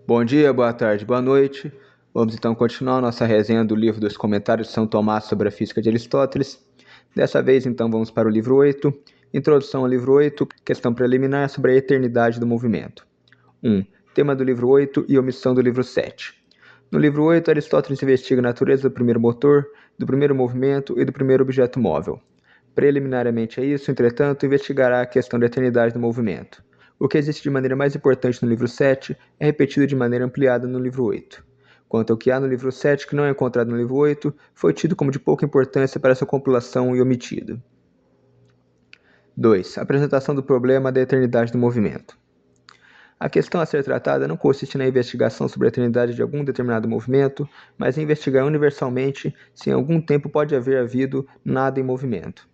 Bom dia, boa tarde, boa noite. Vamos então continuar nossa resenha do livro dos comentários de São Tomás sobre a Física de Aristóteles. Dessa vez, então, vamos para o livro 8, Introdução ao livro 8, questão preliminar sobre a eternidade do movimento. 1. Tema do livro 8 e omissão do livro 7. No livro 8, Aristóteles investiga a natureza do primeiro motor, do primeiro movimento e do primeiro objeto móvel. Preliminarmente a isso, entretanto, investigará a questão da eternidade do movimento. O que existe de maneira mais importante no livro 7 é repetido de maneira ampliada no livro 8. Quanto ao que há no livro 7 que não é encontrado no livro 8, foi tido como de pouca importância para sua compilação e omitido. 2. Apresentação do problema da eternidade do movimento. A questão a ser tratada não consiste na investigação sobre a eternidade de algum determinado movimento, mas em investigar universalmente se em algum tempo pode haver havido nada em movimento.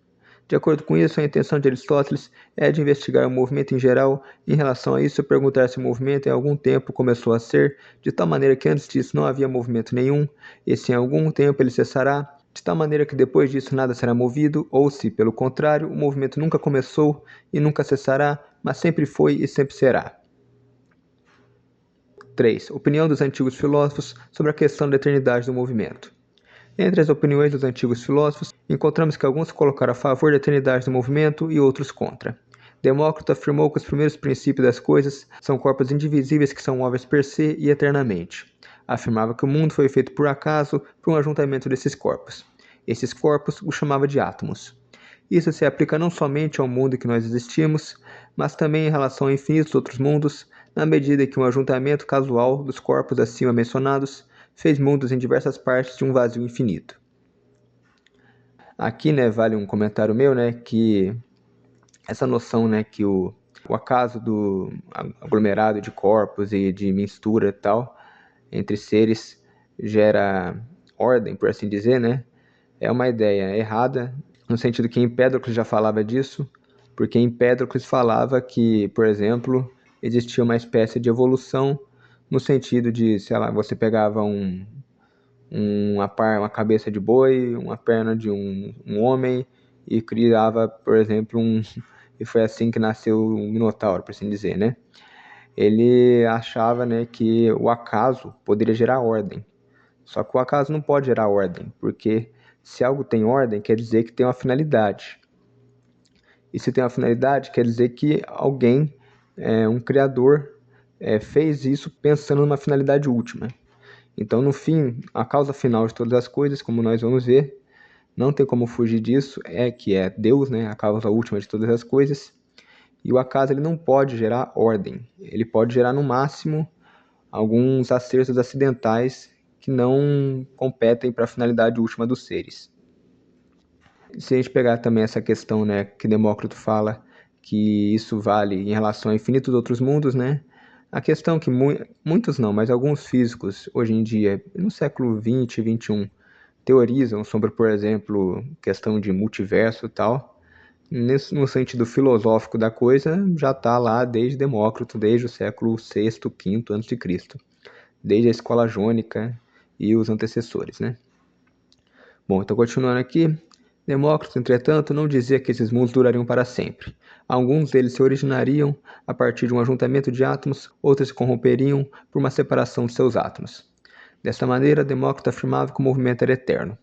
De acordo com isso, a intenção de Aristóteles é de investigar o movimento em geral. Em relação a isso, perguntar se o movimento em algum tempo começou a ser, de tal maneira que antes disso não havia movimento nenhum, e se em algum tempo ele cessará, de tal maneira que depois disso nada será movido, ou se, pelo contrário, o movimento nunca começou e nunca cessará, mas sempre foi e sempre será. 3. Opinião dos antigos filósofos sobre a questão da eternidade do movimento. Entre as opiniões dos antigos filósofos, encontramos que alguns colocaram a favor da eternidade do movimento e outros contra. Demócrito afirmou que os primeiros princípios das coisas são corpos indivisíveis que são móveis per se e eternamente. Afirmava que o mundo foi feito por acaso, por um ajuntamento desses corpos. Esses corpos o chamava de átomos. Isso se aplica não somente ao mundo em que nós existimos, mas também em relação a infinitos outros mundos, na medida que um ajuntamento casual dos corpos acima mencionados fez mundos em diversas partes de um vazio infinito. Aqui, vale um comentário meu, que essa noção, que o acaso do aglomerado de corpos e de mistura e tal, entre seres, gera ordem, por assim dizer, é uma ideia errada, no sentido que Empédocles já falava disso, porque Empédocles falava que, por exemplo, existia uma espécie de evolução no sentido de, sei lá, você pegava uma cabeça de boi, uma perna de um homem e criava, por exemplo, e foi assim que nasceu o Minotauro, por assim dizer, Ele achava, que o acaso poderia gerar ordem. Só que o acaso não pode gerar ordem, porque se algo tem ordem, quer dizer que tem uma finalidade. E se tem uma finalidade, quer dizer que alguém, um criador, fez isso pensando numa finalidade última. Então, no fim, a causa final de todas as coisas, como nós vamos ver, não tem como fugir disso, que é Deus, a causa última de todas as coisas. E o acaso ele não pode gerar ordem. Ele pode gerar, no máximo, alguns acertos acidentais que não competem para a finalidade última dos seres. Se a gente pegar também essa questão, que Demócrito fala, que isso vale em relação a infinitos outros mundos, a questão que muitos não, mas alguns físicos hoje em dia, no século 20 e 21, teorizam sobre, por exemplo, questão de multiverso e tal, no sentido filosófico da coisa, já está lá desde Demócrito, desde o século VI, V a.C., desde a escola jônica e os antecessores, Bom, então continuando aqui, Demócrito, entretanto, não dizia que esses mundos durariam para sempre. Alguns deles se originariam a partir de um ajuntamento de átomos, outros se corromperiam por uma separação de seus átomos. Desta maneira, Demócrito afirmava que o movimento era eterno.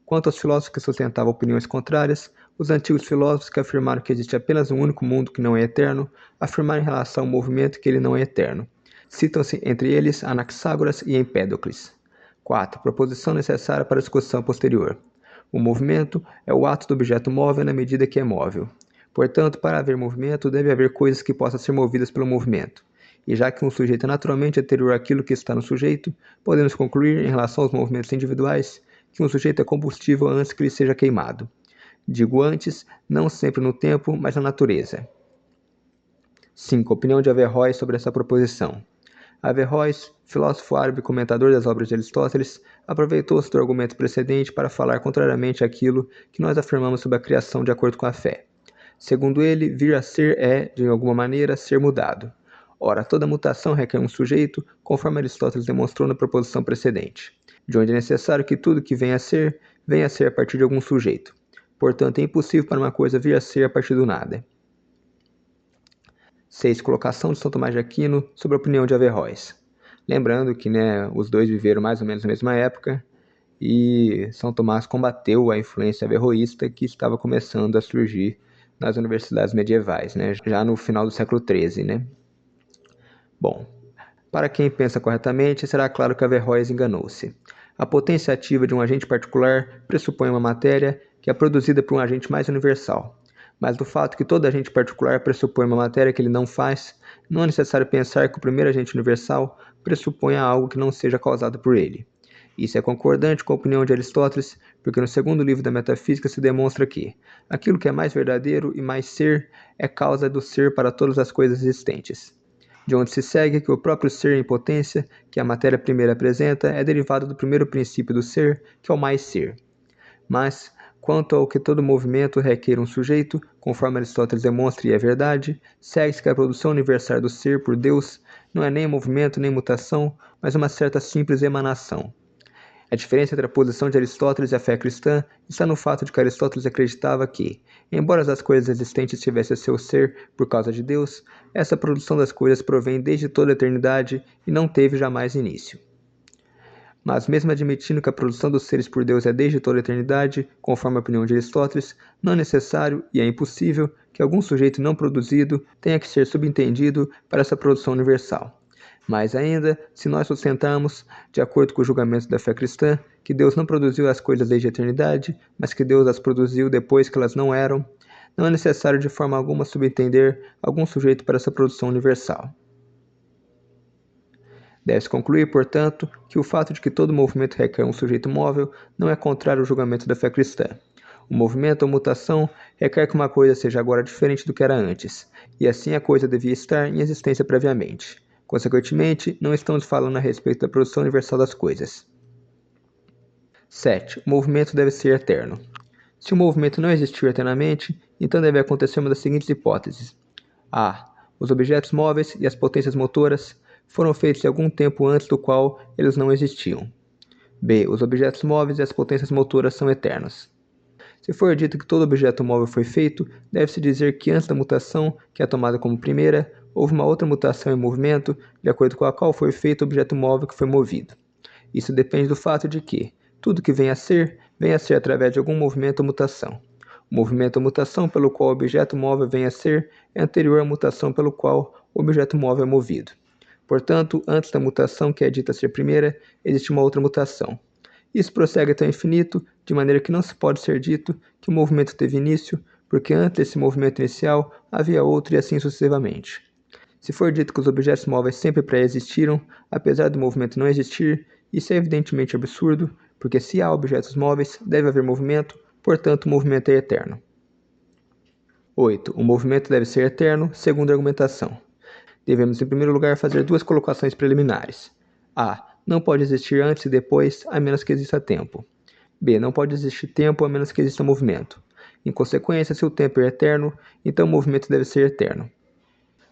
Quanto aos filósofos que sustentavam opiniões contrárias, os antigos filósofos que afirmaram que existe apenas um único mundo que não é eterno, afirmaram em relação ao movimento que ele não é eterno. Citam-se entre eles Anaxágoras e Empédocles. 4. Proposição necessária para a discussão posterior. O movimento é o ato do objeto móvel na medida que é móvel. Portanto, para haver movimento, deve haver coisas que possam ser movidas pelo movimento. E já que um sujeito é naturalmente anterior àquilo que está no sujeito, podemos concluir, em relação aos movimentos individuais, que um sujeito é combustível antes que ele seja queimado. Digo antes, não sempre no tempo, mas na natureza. 5. Opinião de Averroes sobre essa proposição. Averroes, filósofo árabe e comentador das obras de Aristóteles, aproveitou-se do argumento precedente para falar contrariamente àquilo que nós afirmamos sobre a criação de acordo com a fé. Segundo ele, vir a ser é, de alguma maneira, ser mudado. Ora, toda mutação requer um sujeito, conforme Aristóteles demonstrou na proposição precedente, de onde é necessário que tudo que venha a ser a partir de algum sujeito. Portanto, é impossível para uma coisa vir a ser a partir do nada. 6. Colocação de São Tomás de Aquino sobre a opinião de Averroes. Lembrando que, né, os dois viveram mais ou menos na mesma época, e São Tomás combateu a influência averroísta que estava começando a surgir nas universidades medievais, né, já no final do século XIII, né. Bom, para quem pensa corretamente, será claro que Averroes enganou-se. A potência ativa de um agente particular pressupõe uma matéria que é produzida por um agente mais universal. Mas do fato que todo agente particular pressupõe uma matéria que ele não faz, não é necessário pensar que o primeiro agente universal pressupõe algo que não seja causado por ele. Isso é concordante com a opinião de Aristóteles, porque no segundo livro da Metafísica se demonstra que aquilo que é mais verdadeiro e mais ser é causa do ser para todas as coisas existentes. De onde se segue que o próprio ser em potência, que a matéria primeira apresenta, é derivado do primeiro princípio do ser, que é o mais ser. Mas, quanto ao que todo movimento requer um sujeito, conforme Aristóteles demonstra e é verdade, segue-se que a produção universal do ser por Deus não é nem movimento nem mutação, mas uma certa simples emanação. A diferença entre a posição de Aristóteles e a fé cristã está no fato de que Aristóteles acreditava que, embora as coisas existentes tivessem seu ser por causa de Deus, essa produção das coisas provém desde toda a eternidade e não teve jamais início. Mas mesmo admitindo que a produção dos seres por Deus é desde toda a eternidade, conforme a opinião de Aristóteles, não é necessário e é impossível que algum sujeito não produzido tenha que ser subentendido para essa produção universal. Mais ainda, se nós sustentarmos, de acordo com o julgamento da fé cristã, que Deus não produziu as coisas desde a eternidade, mas que Deus as produziu depois que elas não eram, não é necessário de forma alguma subentender algum sujeito para essa produção universal. Deve-se concluir, portanto, que o fato de que todo movimento requer um sujeito móvel não é contrário ao julgamento da fé cristã. O movimento ou mutação requer que uma coisa seja agora diferente do que era antes, e assim a coisa devia estar em existência previamente. Consequentemente, não estamos falando a respeito da produção universal das coisas. 7. O movimento deve ser eterno. Se o movimento não existiu eternamente, então deve acontecer uma das seguintes hipóteses. A. Os objetos móveis e as potências motoras foram feitos em algum tempo antes do qual eles não existiam. B. Os objetos móveis e as potências motoras são eternos. Se for dito que todo objeto móvel foi feito, deve-se dizer que antes da mutação, que é tomada como primeira, houve uma outra mutação em movimento, de acordo com a qual foi feito o objeto móvel que foi movido. Isso depende do fato de que tudo que vem a ser através de algum movimento ou mutação. O movimento ou mutação pelo qual o objeto móvel vem a ser é anterior à mutação pelo qual o objeto móvel é movido. Portanto, antes da mutação que é dita ser primeira, existe uma outra mutação. Isso prossegue até o infinito, de maneira que não se pode ser dito que o movimento teve início, porque antes desse movimento inicial havia outro e assim sucessivamente. Se for dito que os objetos móveis sempre pré-existiram, apesar do movimento não existir, isso é evidentemente absurdo, porque se há objetos móveis, deve haver movimento, portanto o movimento é eterno. 8. O movimento deve ser eterno, segundo a argumentação. Devemos, em primeiro lugar, fazer duas colocações preliminares. A. Não pode existir antes e depois, a menos que exista tempo. B. Não pode existir tempo, a menos que exista movimento. Em consequência, se o tempo é eterno, então o movimento deve ser eterno.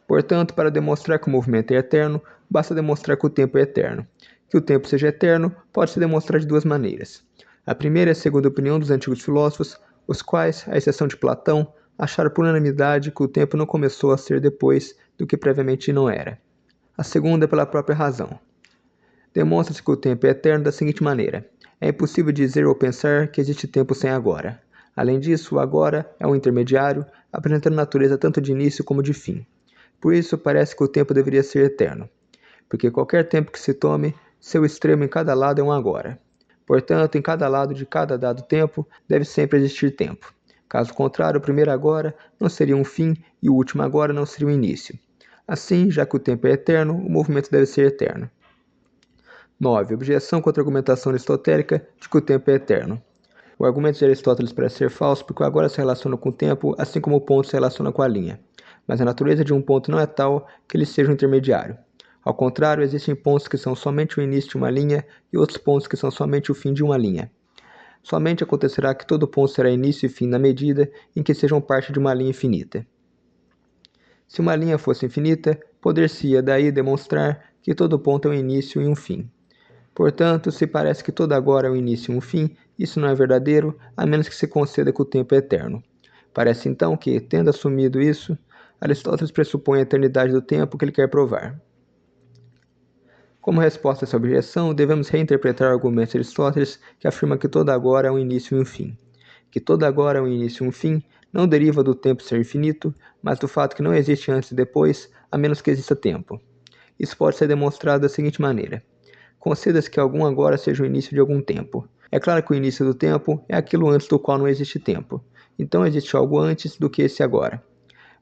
Portanto, para demonstrar que o movimento é eterno, basta demonstrar que o tempo é eterno. Que o tempo seja eterno pode se demonstrar de duas maneiras. A primeira é segundo a opinião dos antigos filósofos, os quais, à exceção de Platão, acharam por unanimidade que o tempo não começou a ser depois do que previamente não era. A segunda é pela própria razão. Demonstra-se que o tempo é eterno da seguinte maneira. É impossível dizer ou pensar que existe tempo sem agora. Além disso, o agora é um intermediário, apresentando natureza tanto de início como de fim. Por isso, parece que o tempo deveria ser eterno, porque qualquer tempo que se tome, seu extremo em cada lado é um agora. Portanto, em cada lado de cada dado tempo, deve sempre existir tempo. Caso contrário, o primeiro agora não seria um fim e o último agora não seria um início. Assim, já que o tempo é eterno, o movimento deve ser eterno. 9. Objeção contra a argumentação aristotélica de que o tempo é eterno. O argumento de Aristóteles parece ser falso porque o agora se relaciona com o tempo, assim como o ponto se relaciona com a linha. Mas a natureza de um ponto não é tal que ele seja um intermediário. Ao contrário, existem pontos que são somente o início de uma linha e outros pontos que são somente o fim de uma linha. Somente acontecerá que todo ponto será início e fim na medida em que sejam parte de uma linha infinita. Se uma linha fosse infinita, poder-se-ia daí demonstrar que todo ponto é um início e um fim. Portanto, se parece que todo agora é um início e um fim, isso não é verdadeiro, a menos que se conceda que o tempo é eterno. Parece então que, tendo assumido isso, Aristóteles pressupõe a eternidade do tempo que ele quer provar. Como resposta a essa objeção, devemos reinterpretar o argumento de Aristóteles, que afirma que todo agora é um início e um fim. Que todo agora é um início e um fim não deriva do tempo ser infinito, mas do fato que não existe antes e depois, a menos que exista tempo. Isso pode ser demonstrado da seguinte maneira. Conceda-se que algum agora seja o início de algum tempo. É claro que o início do tempo é aquilo antes do qual não existe tempo. Então existe algo antes do que esse agora.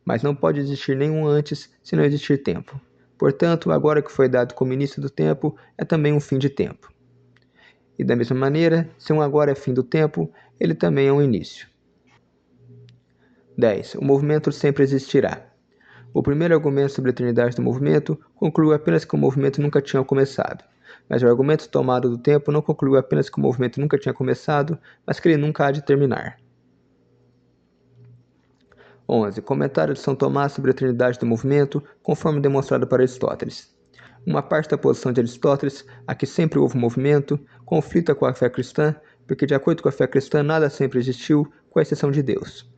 Mas não pode existir nenhum antes se não existir tempo. Portanto, o agora que foi dado como início do tempo é também um fim de tempo. E da mesma maneira, se um agora é fim do tempo, ele também é um início. 10. O movimento sempre existirá. O primeiro argumento sobre a eternidade do movimento concluiu apenas que o movimento nunca tinha começado. Mas o argumento tomado do tempo não concluiu apenas que o movimento nunca tinha começado, mas que ele nunca há de terminar. 11. Comentário de São Tomás sobre a eternidade do movimento, conforme demonstrado por Aristóteles. Uma parte da posição de Aristóteles, a que sempre houve movimento, conflita com a fé cristã, porque de acordo com a fé cristã nada sempre existiu, com exceção de Deus.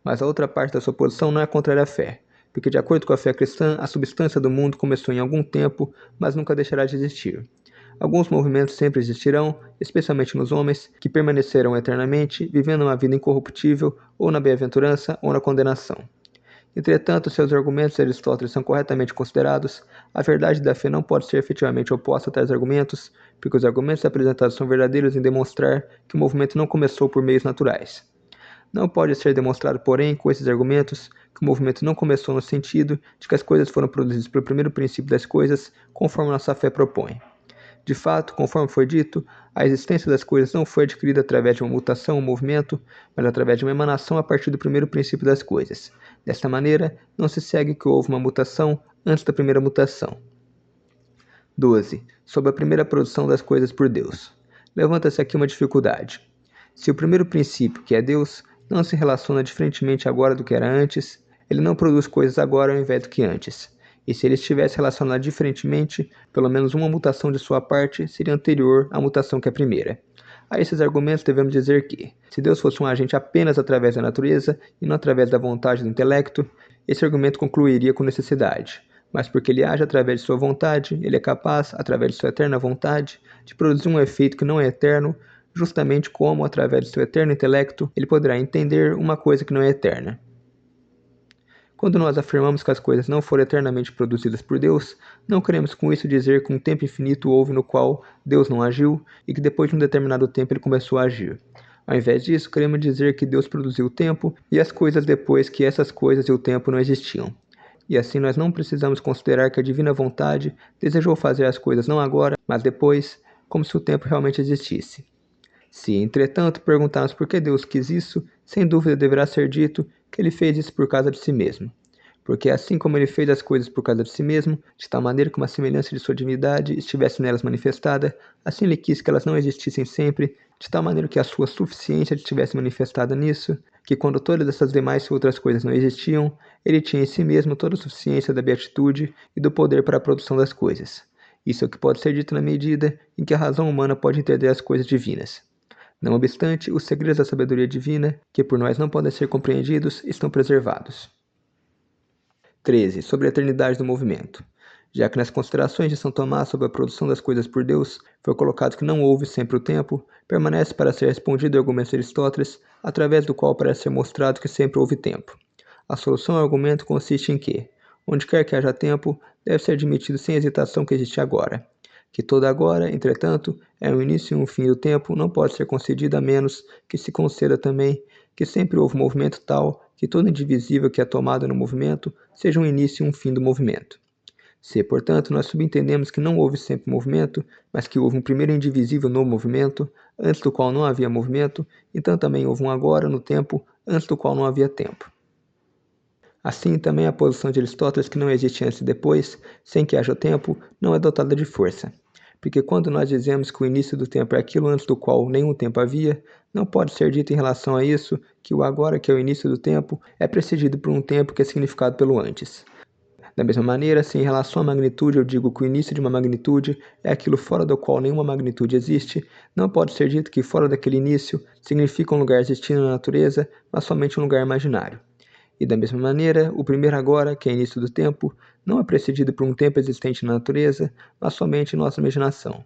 Mas a outra parte da sua posição não é contrária à fé, porque de acordo com a fé cristã, a substância do mundo começou em algum tempo, mas nunca deixará de existir. Alguns movimentos sempre existirão, especialmente nos homens, que permanecerão eternamente, vivendo uma vida incorruptível, ou na bem-aventurança ou na condenação. Entretanto, se os argumentos de Aristóteles são corretamente considerados, a verdade da fé não pode ser efetivamente oposta a tais argumentos, porque os argumentos apresentados são verdadeiros em demonstrar que o movimento não começou por meios naturais. Não pode ser demonstrado, porém, com esses argumentos, que o movimento não começou no sentido de que as coisas foram produzidas pelo primeiro princípio das coisas, conforme nossa fé propõe. De fato, conforme foi dito, a existência das coisas não foi adquirida através de uma mutação ou movimento, mas através de uma emanação a partir do primeiro princípio das coisas. Desta maneira, não se segue que houve uma mutação antes da primeira mutação. 12. Sobre a primeira produção das coisas por Deus. Levanta-se aqui uma dificuldade. Se o primeiro princípio, que é Deus, não se relaciona diferentemente agora do que era antes, ele não produz coisas agora ao invés do que antes. E se ele estivesse relacionado diferentemente, pelo menos uma mutação de sua parte seria anterior à mutação que é a primeira. A esses argumentos devemos dizer que, se Deus fosse um agente apenas através da natureza e não através da vontade do intelecto, esse argumento concluiria com necessidade. Mas porque ele age através de sua vontade, ele é capaz, através de sua eterna vontade, de produzir um efeito que não é eterno, justamente como, através de seu eterno intelecto, ele poderá entender uma coisa que não é eterna. Quando nós afirmamos que as coisas não foram eternamente produzidas por Deus, não queremos com isso dizer que um tempo infinito houve no qual Deus não agiu e que depois de um determinado tempo ele começou a agir. Ao invés disso, queremos dizer que Deus produziu o tempo e as coisas depois que essas coisas e o tempo não existiam. E assim nós não precisamos considerar que a divina vontade desejou fazer as coisas não agora, mas depois, como se o tempo realmente existisse. Se, entretanto, perguntarmos por que Deus quis isso, sem dúvida deverá ser dito que ele fez isso por causa de si mesmo. Porque assim como ele fez as coisas por causa de si mesmo, de tal maneira que uma semelhança de sua divindade estivesse nelas manifestada, assim ele quis que elas não existissem sempre, de tal maneira que a sua suficiência estivesse manifestada nisso, que quando todas essas demais outras coisas não existiam, ele tinha em si mesmo toda a suficiência da beatitude e do poder para a produção das coisas. Isso é o que pode ser dito na medida em que a razão humana pode entender as coisas divinas. Não obstante, os segredos da sabedoria divina, que por nós não podem ser compreendidos, estão preservados. 13. Sobre a eternidade do movimento. Já que nas considerações de São Tomás sobre a produção das coisas por Deus foi colocado que não houve sempre o tempo, permanece para ser respondido o argumento de Aristóteles, através do qual parece ser mostrado que sempre houve tempo. A solução ao argumento consiste em que, onde quer que haja tempo, deve ser admitido sem hesitação que existe agora. Que todo agora, entretanto, é um início e um fim do tempo, não pode ser concedido a menos que se conceda também que sempre houve movimento tal que todo indivisível que é tomado no movimento seja um início e um fim do movimento. Se, portanto, nós subentendemos que não houve sempre movimento, mas que houve um primeiro indivisível no movimento, antes do qual não havia movimento, então também houve um agora no tempo, antes do qual não havia tempo. Assim, também a posição de Aristóteles que não existe antes e depois, sem que haja tempo, não é dotada de força. Porque quando nós dizemos que o início do tempo é aquilo antes do qual nenhum tempo havia, não pode ser dito em relação a isso que o agora, que é o início do tempo, é precedido por um tempo que é significado pelo antes. Da mesma maneira, se em relação à magnitude eu digo que o início de uma magnitude é aquilo fora do qual nenhuma magnitude existe, não pode ser dito que fora daquele início significa um lugar existindo na natureza, mas somente um lugar imaginário. E da mesma maneira, o primeiro agora, que é início do tempo, não é precedido por um tempo existente na natureza, mas somente em nossa imaginação.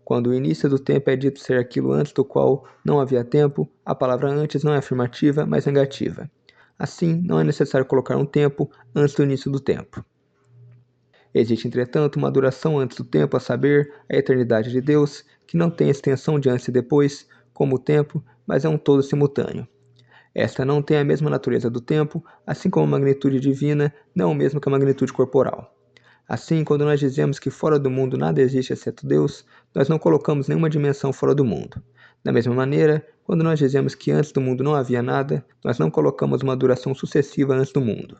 Quando o início do tempo é dito ser aquilo antes do qual não havia tempo, a palavra antes não é afirmativa, mas negativa. Assim, não é necessário colocar um tempo antes do início do tempo. Existe, entretanto, uma duração antes do tempo, a saber, a eternidade de Deus, que não tem extensão de antes e depois, como o tempo, mas é um todo simultâneo. Esta não tem a mesma natureza do tempo, assim como a magnitude divina não é o mesmo que a magnitude corporal. Assim, quando nós dizemos que fora do mundo nada existe exceto Deus, nós não colocamos nenhuma dimensão fora do mundo. Da mesma maneira, quando nós dizemos que antes do mundo não havia nada, nós não colocamos uma duração sucessiva antes do mundo.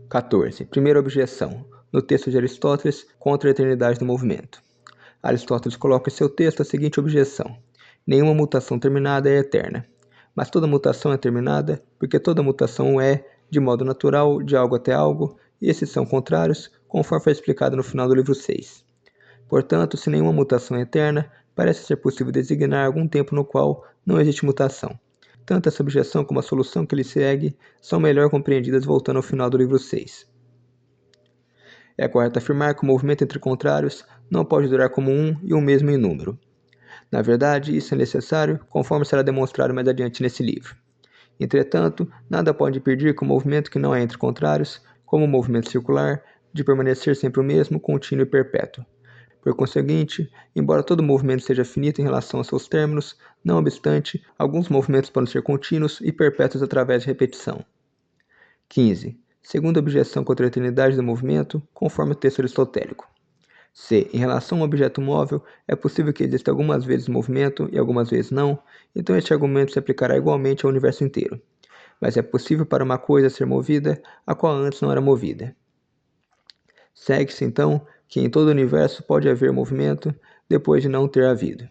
14. Primeira objeção, no texto de Aristóteles, contra a eternidade do movimento. Aristóteles coloca em seu texto a seguinte objeção: nenhuma mutação terminada é eterna. Mas toda mutação é terminada, porque toda mutação é, de modo natural, de algo até algo, e esses são contrários, conforme foi explicado no final do livro 6. Portanto, se nenhuma mutação é eterna, parece ser possível designar algum tempo no qual não existe mutação. Tanto essa objeção como a solução que lhe segue são melhor compreendidas voltando ao final do livro 6. É correto afirmar que o movimento entre contrários não pode durar como um e o mesmo em número. Na verdade, isso é necessário, conforme será demonstrado mais adiante nesse livro. Entretanto, nada pode impedir que o movimento que não é entre contrários, como o movimento circular, de permanecer sempre o mesmo, contínuo e perpétuo. Por conseguinte, embora todo movimento seja finito em relação aos seus términos, não obstante, alguns movimentos podem ser contínuos e perpétuos através de repetição. 15. Segunda objeção contra a eternidade do movimento, conforme o texto aristotélico. Se, em relação a um objeto móvel, é possível que exista algumas vezes movimento e algumas vezes não, então este argumento se aplicará igualmente ao universo inteiro. Mas é possível para uma coisa ser movida, a qual antes não era movida. Segue-se, então, que em todo o universo pode haver movimento depois de não ter havido.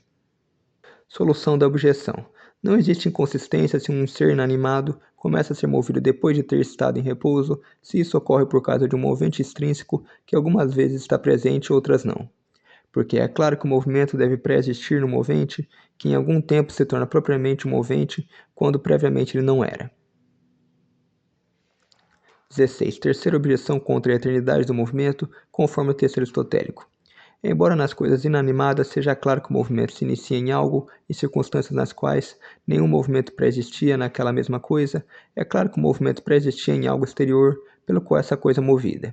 Solução da objeção. Não existe inconsistência se um ser inanimado começa a ser movido depois de ter estado em repouso, se isso ocorre por causa de um movente extrínseco que algumas vezes está presente e outras não. Porque é claro que o movimento deve pré-existir no movente, que em algum tempo se torna propriamente um movente, quando previamente ele não era. 16. Terceira objeção contra a eternidade do movimento, conforme o texto aristotélico. Embora nas coisas inanimadas seja claro que o movimento se inicia em algo e circunstâncias nas quais nenhum movimento pré-existia naquela mesma coisa, é claro que o movimento pré-existia em algo exterior, pelo qual essa coisa é movida.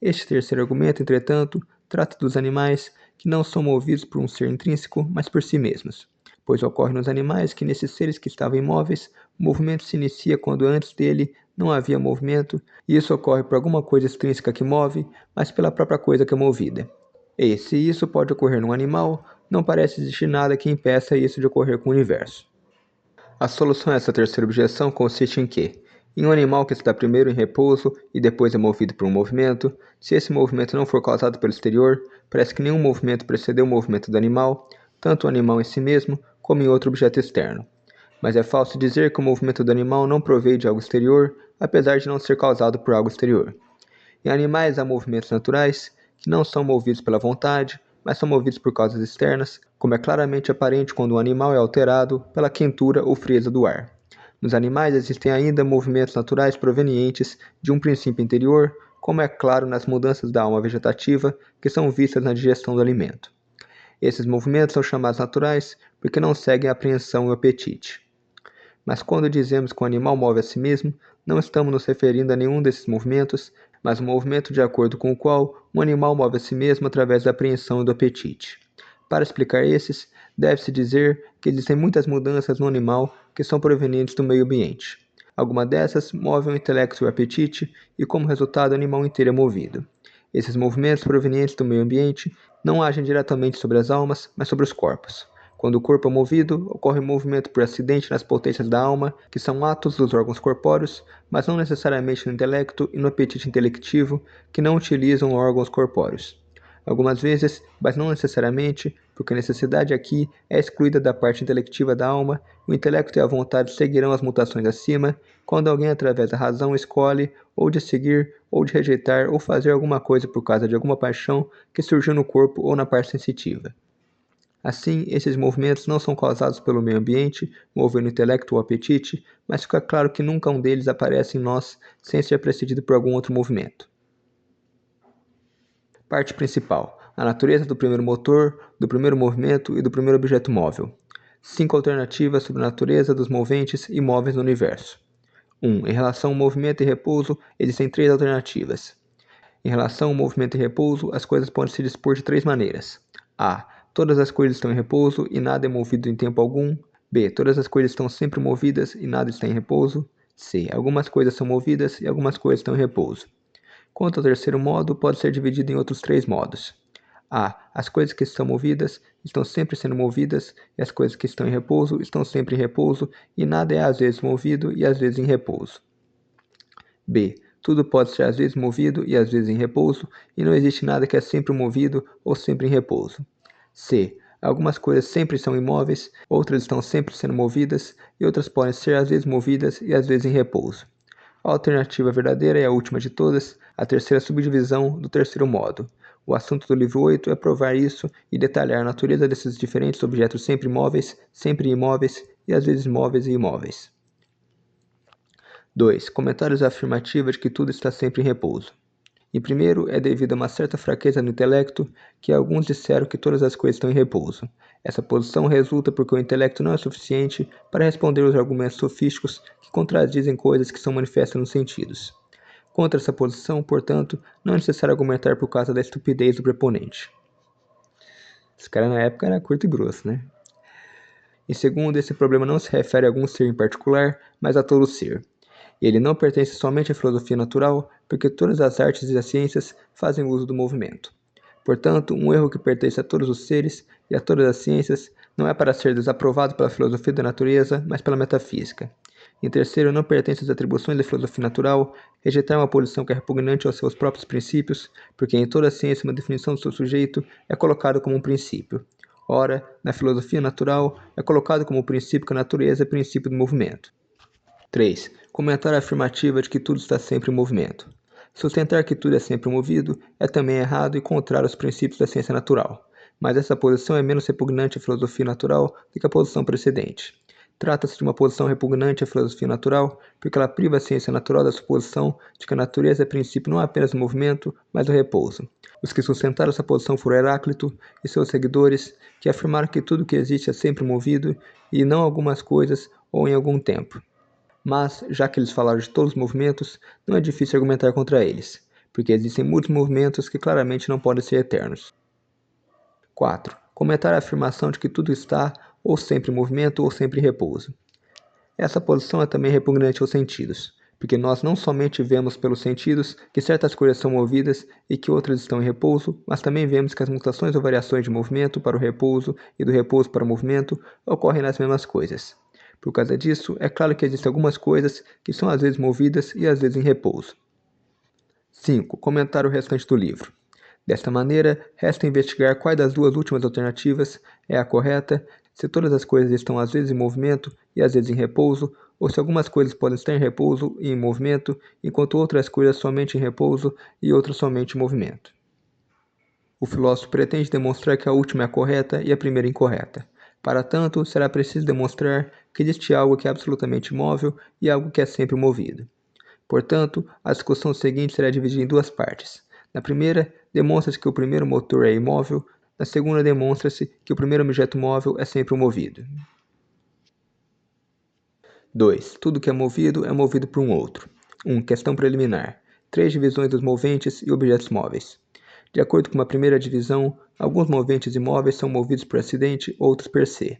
Este terceiro argumento, entretanto, trata dos animais que não são movidos por um ser intrínseco, mas por si mesmos. Pois ocorre nos animais que nesses seres que estavam imóveis, o movimento se inicia quando antes dele não havia movimento, e isso ocorre por alguma coisa extrínseca que move, mas pela própria coisa que é movida. E se isso pode ocorrer num animal, não parece existir nada que impeça isso de ocorrer com o universo. A solução a essa terceira objeção consiste em que, em um animal que está primeiro em repouso e depois é movido por um movimento, se esse movimento não for causado pelo exterior, parece que nenhum movimento precedeu o movimento do animal, tanto o animal em si mesmo como em outro objeto externo. Mas é falso dizer que o movimento do animal não provém de algo exterior, apesar de não ser causado por algo exterior. Em animais há movimentos naturais, que não são movidos pela vontade, mas são movidos por causas externas, como é claramente aparente quando o animal é alterado pela quentura ou frieza do ar. Nos animais existem ainda movimentos naturais provenientes de um princípio interior, como é claro nas mudanças da alma vegetativa que são vistas na digestão do alimento. Esses movimentos são chamados naturais porque não seguem a apreensão e o apetite. Mas quando dizemos que o animal move a si mesmo, não estamos nos referindo a nenhum desses movimentos, mas um movimento de acordo com o qual um animal move a si mesmo através da apreensão e do apetite. Para explicar esses, deve-se dizer que existem muitas mudanças no animal que são provenientes do meio ambiente. Algumas dessas movem o intelecto e o apetite, e como resultado o animal inteiro é movido. Esses movimentos provenientes do meio ambiente não agem diretamente sobre as almas, mas sobre os corpos. Quando o corpo é movido, ocorre um movimento por acidente nas potências da alma, que são atos dos órgãos corpóreos, mas não necessariamente no intelecto e no apetite intelectivo, que não utilizam órgãos corpóreos. Algumas vezes, mas não necessariamente, porque a necessidade aqui é excluída da parte intelectiva da alma, o intelecto e a vontade seguirão as mutações acima, quando alguém através da razão escolhe ou de seguir, ou de rejeitar, ou fazer alguma coisa por causa de alguma paixão que surgiu no corpo ou na parte sensitiva. Assim, esses movimentos não são causados pelo meio ambiente, movendo o intelecto ou o apetite, mas fica claro que nunca um deles aparece em nós sem ser precedido por algum outro movimento. Parte principal: a natureza do primeiro motor, do primeiro movimento e do primeiro objeto móvel. 5 alternativas sobre a natureza dos moventes e móveis no universo. 1. Em relação ao movimento e repouso, existem 3 alternativas. Em relação ao movimento e repouso, as coisas podem se dispor de 3 maneiras. A. Todas as coisas estão em repouso e nada é movido em tempo algum. B. Todas as coisas estão sempre movidas e nada está em repouso. C. Algumas coisas são movidas e algumas coisas estão em repouso. Quanto ao terceiro modo, pode ser dividido em outros 3 modos. A. As coisas que estão movidas estão sempre sendo movidas e as coisas que estão em repouso estão sempre em repouso e nada é às vezes movido e às vezes em repouso. B. Tudo pode ser às vezes movido e às vezes em repouso e não existe nada que é sempre movido ou sempre em repouso. C. Algumas coisas sempre são imóveis, outras estão sempre sendo movidas e outras podem ser às vezes movidas e às vezes em repouso. A alternativa verdadeira é a última de todas, a terceira subdivisão do terceiro modo. O assunto do livro 8 é provar isso e detalhar a natureza desses diferentes objetos sempre móveis, sempre imóveis e às vezes móveis e imóveis. 2. Comentários afirmativos de que tudo está sempre em repouso. Em primeiro, é devido a uma certa fraqueza no intelecto que alguns disseram que todas as coisas estão em repouso. Essa posição resulta porque o intelecto não é suficiente para responder aos argumentos sofísticos que contradizem coisas que são manifestas nos sentidos. Contra essa posição, portanto, não é necessário argumentar por causa da estupidez do preponente. Esse cara na época era curto e grosso, né? Em segundo, esse problema não se refere a algum ser em particular, mas a todo ser. Ele não pertence somente à filosofia natural, porque todas as artes e as ciências fazem uso do movimento. Portanto, um erro que pertence a todos os seres e a todas as ciências não é para ser desaprovado pela filosofia da natureza, mas pela metafísica. Em terceiro, não pertence às atribuições da filosofia natural rejeitar uma posição que é repugnante aos seus próprios princípios, porque em toda a ciência uma definição do seu sujeito é colocada como um princípio. Ora, na filosofia natural, é colocado como princípio que a natureza é princípio do movimento. 3. Comentar a afirmativa de que tudo está sempre em movimento. Sustentar que tudo é sempre movido é também errado e contrário aos princípios da ciência natural, mas essa posição é menos repugnante à filosofia natural do que a posição precedente. Trata-se de uma posição repugnante à filosofia natural porque ela priva a ciência natural da suposição de que a natureza é princípio não apenas do movimento, mas do repouso. Os que sustentaram essa posição foram Heráclito e seus seguidores, que afirmaram que tudo que existe é sempre movido e não algumas coisas ou em algum tempo. Mas, já que eles falaram de todos os movimentos, não é difícil argumentar contra eles, porque existem muitos movimentos que claramente não podem ser eternos. 4. Comentar a afirmação de que tudo está ou sempre em movimento ou sempre em repouso. Essa posição é também repugnante aos sentidos, porque nós não somente vemos pelos sentidos que certas coisas são movidas e que outras estão em repouso, mas também vemos que as mutações ou variações de movimento para o repouso e do repouso para o movimento ocorrem nas mesmas coisas. Por causa disso, é claro que existem algumas coisas que são às vezes movidas e às vezes em repouso. 5. Comentar o restante do livro. Desta maneira, resta investigar qual das duas últimas alternativas é a correta, se todas as coisas estão às vezes em movimento e às vezes em repouso, ou se algumas coisas podem estar em repouso e em movimento, enquanto outras coisas somente em repouso e outras somente em movimento. O filósofo pretende demonstrar que a última é a correta e a primeira incorreta. Para tanto, será preciso demonstrar que existe algo que é absolutamente móvel e algo que é sempre movido. Portanto, a discussão seguinte será dividida em 2 partes. Na primeira, demonstra-se que o primeiro motor é imóvel, na segunda, demonstra-se que o primeiro objeto móvel é sempre movido. 2. Tudo que é movido por um outro. 1. Questão preliminar. 3 divisões dos moventes e objetos móveis. De acordo com a primeira divisão, alguns moventes imóveis são movidos por acidente, outros per se.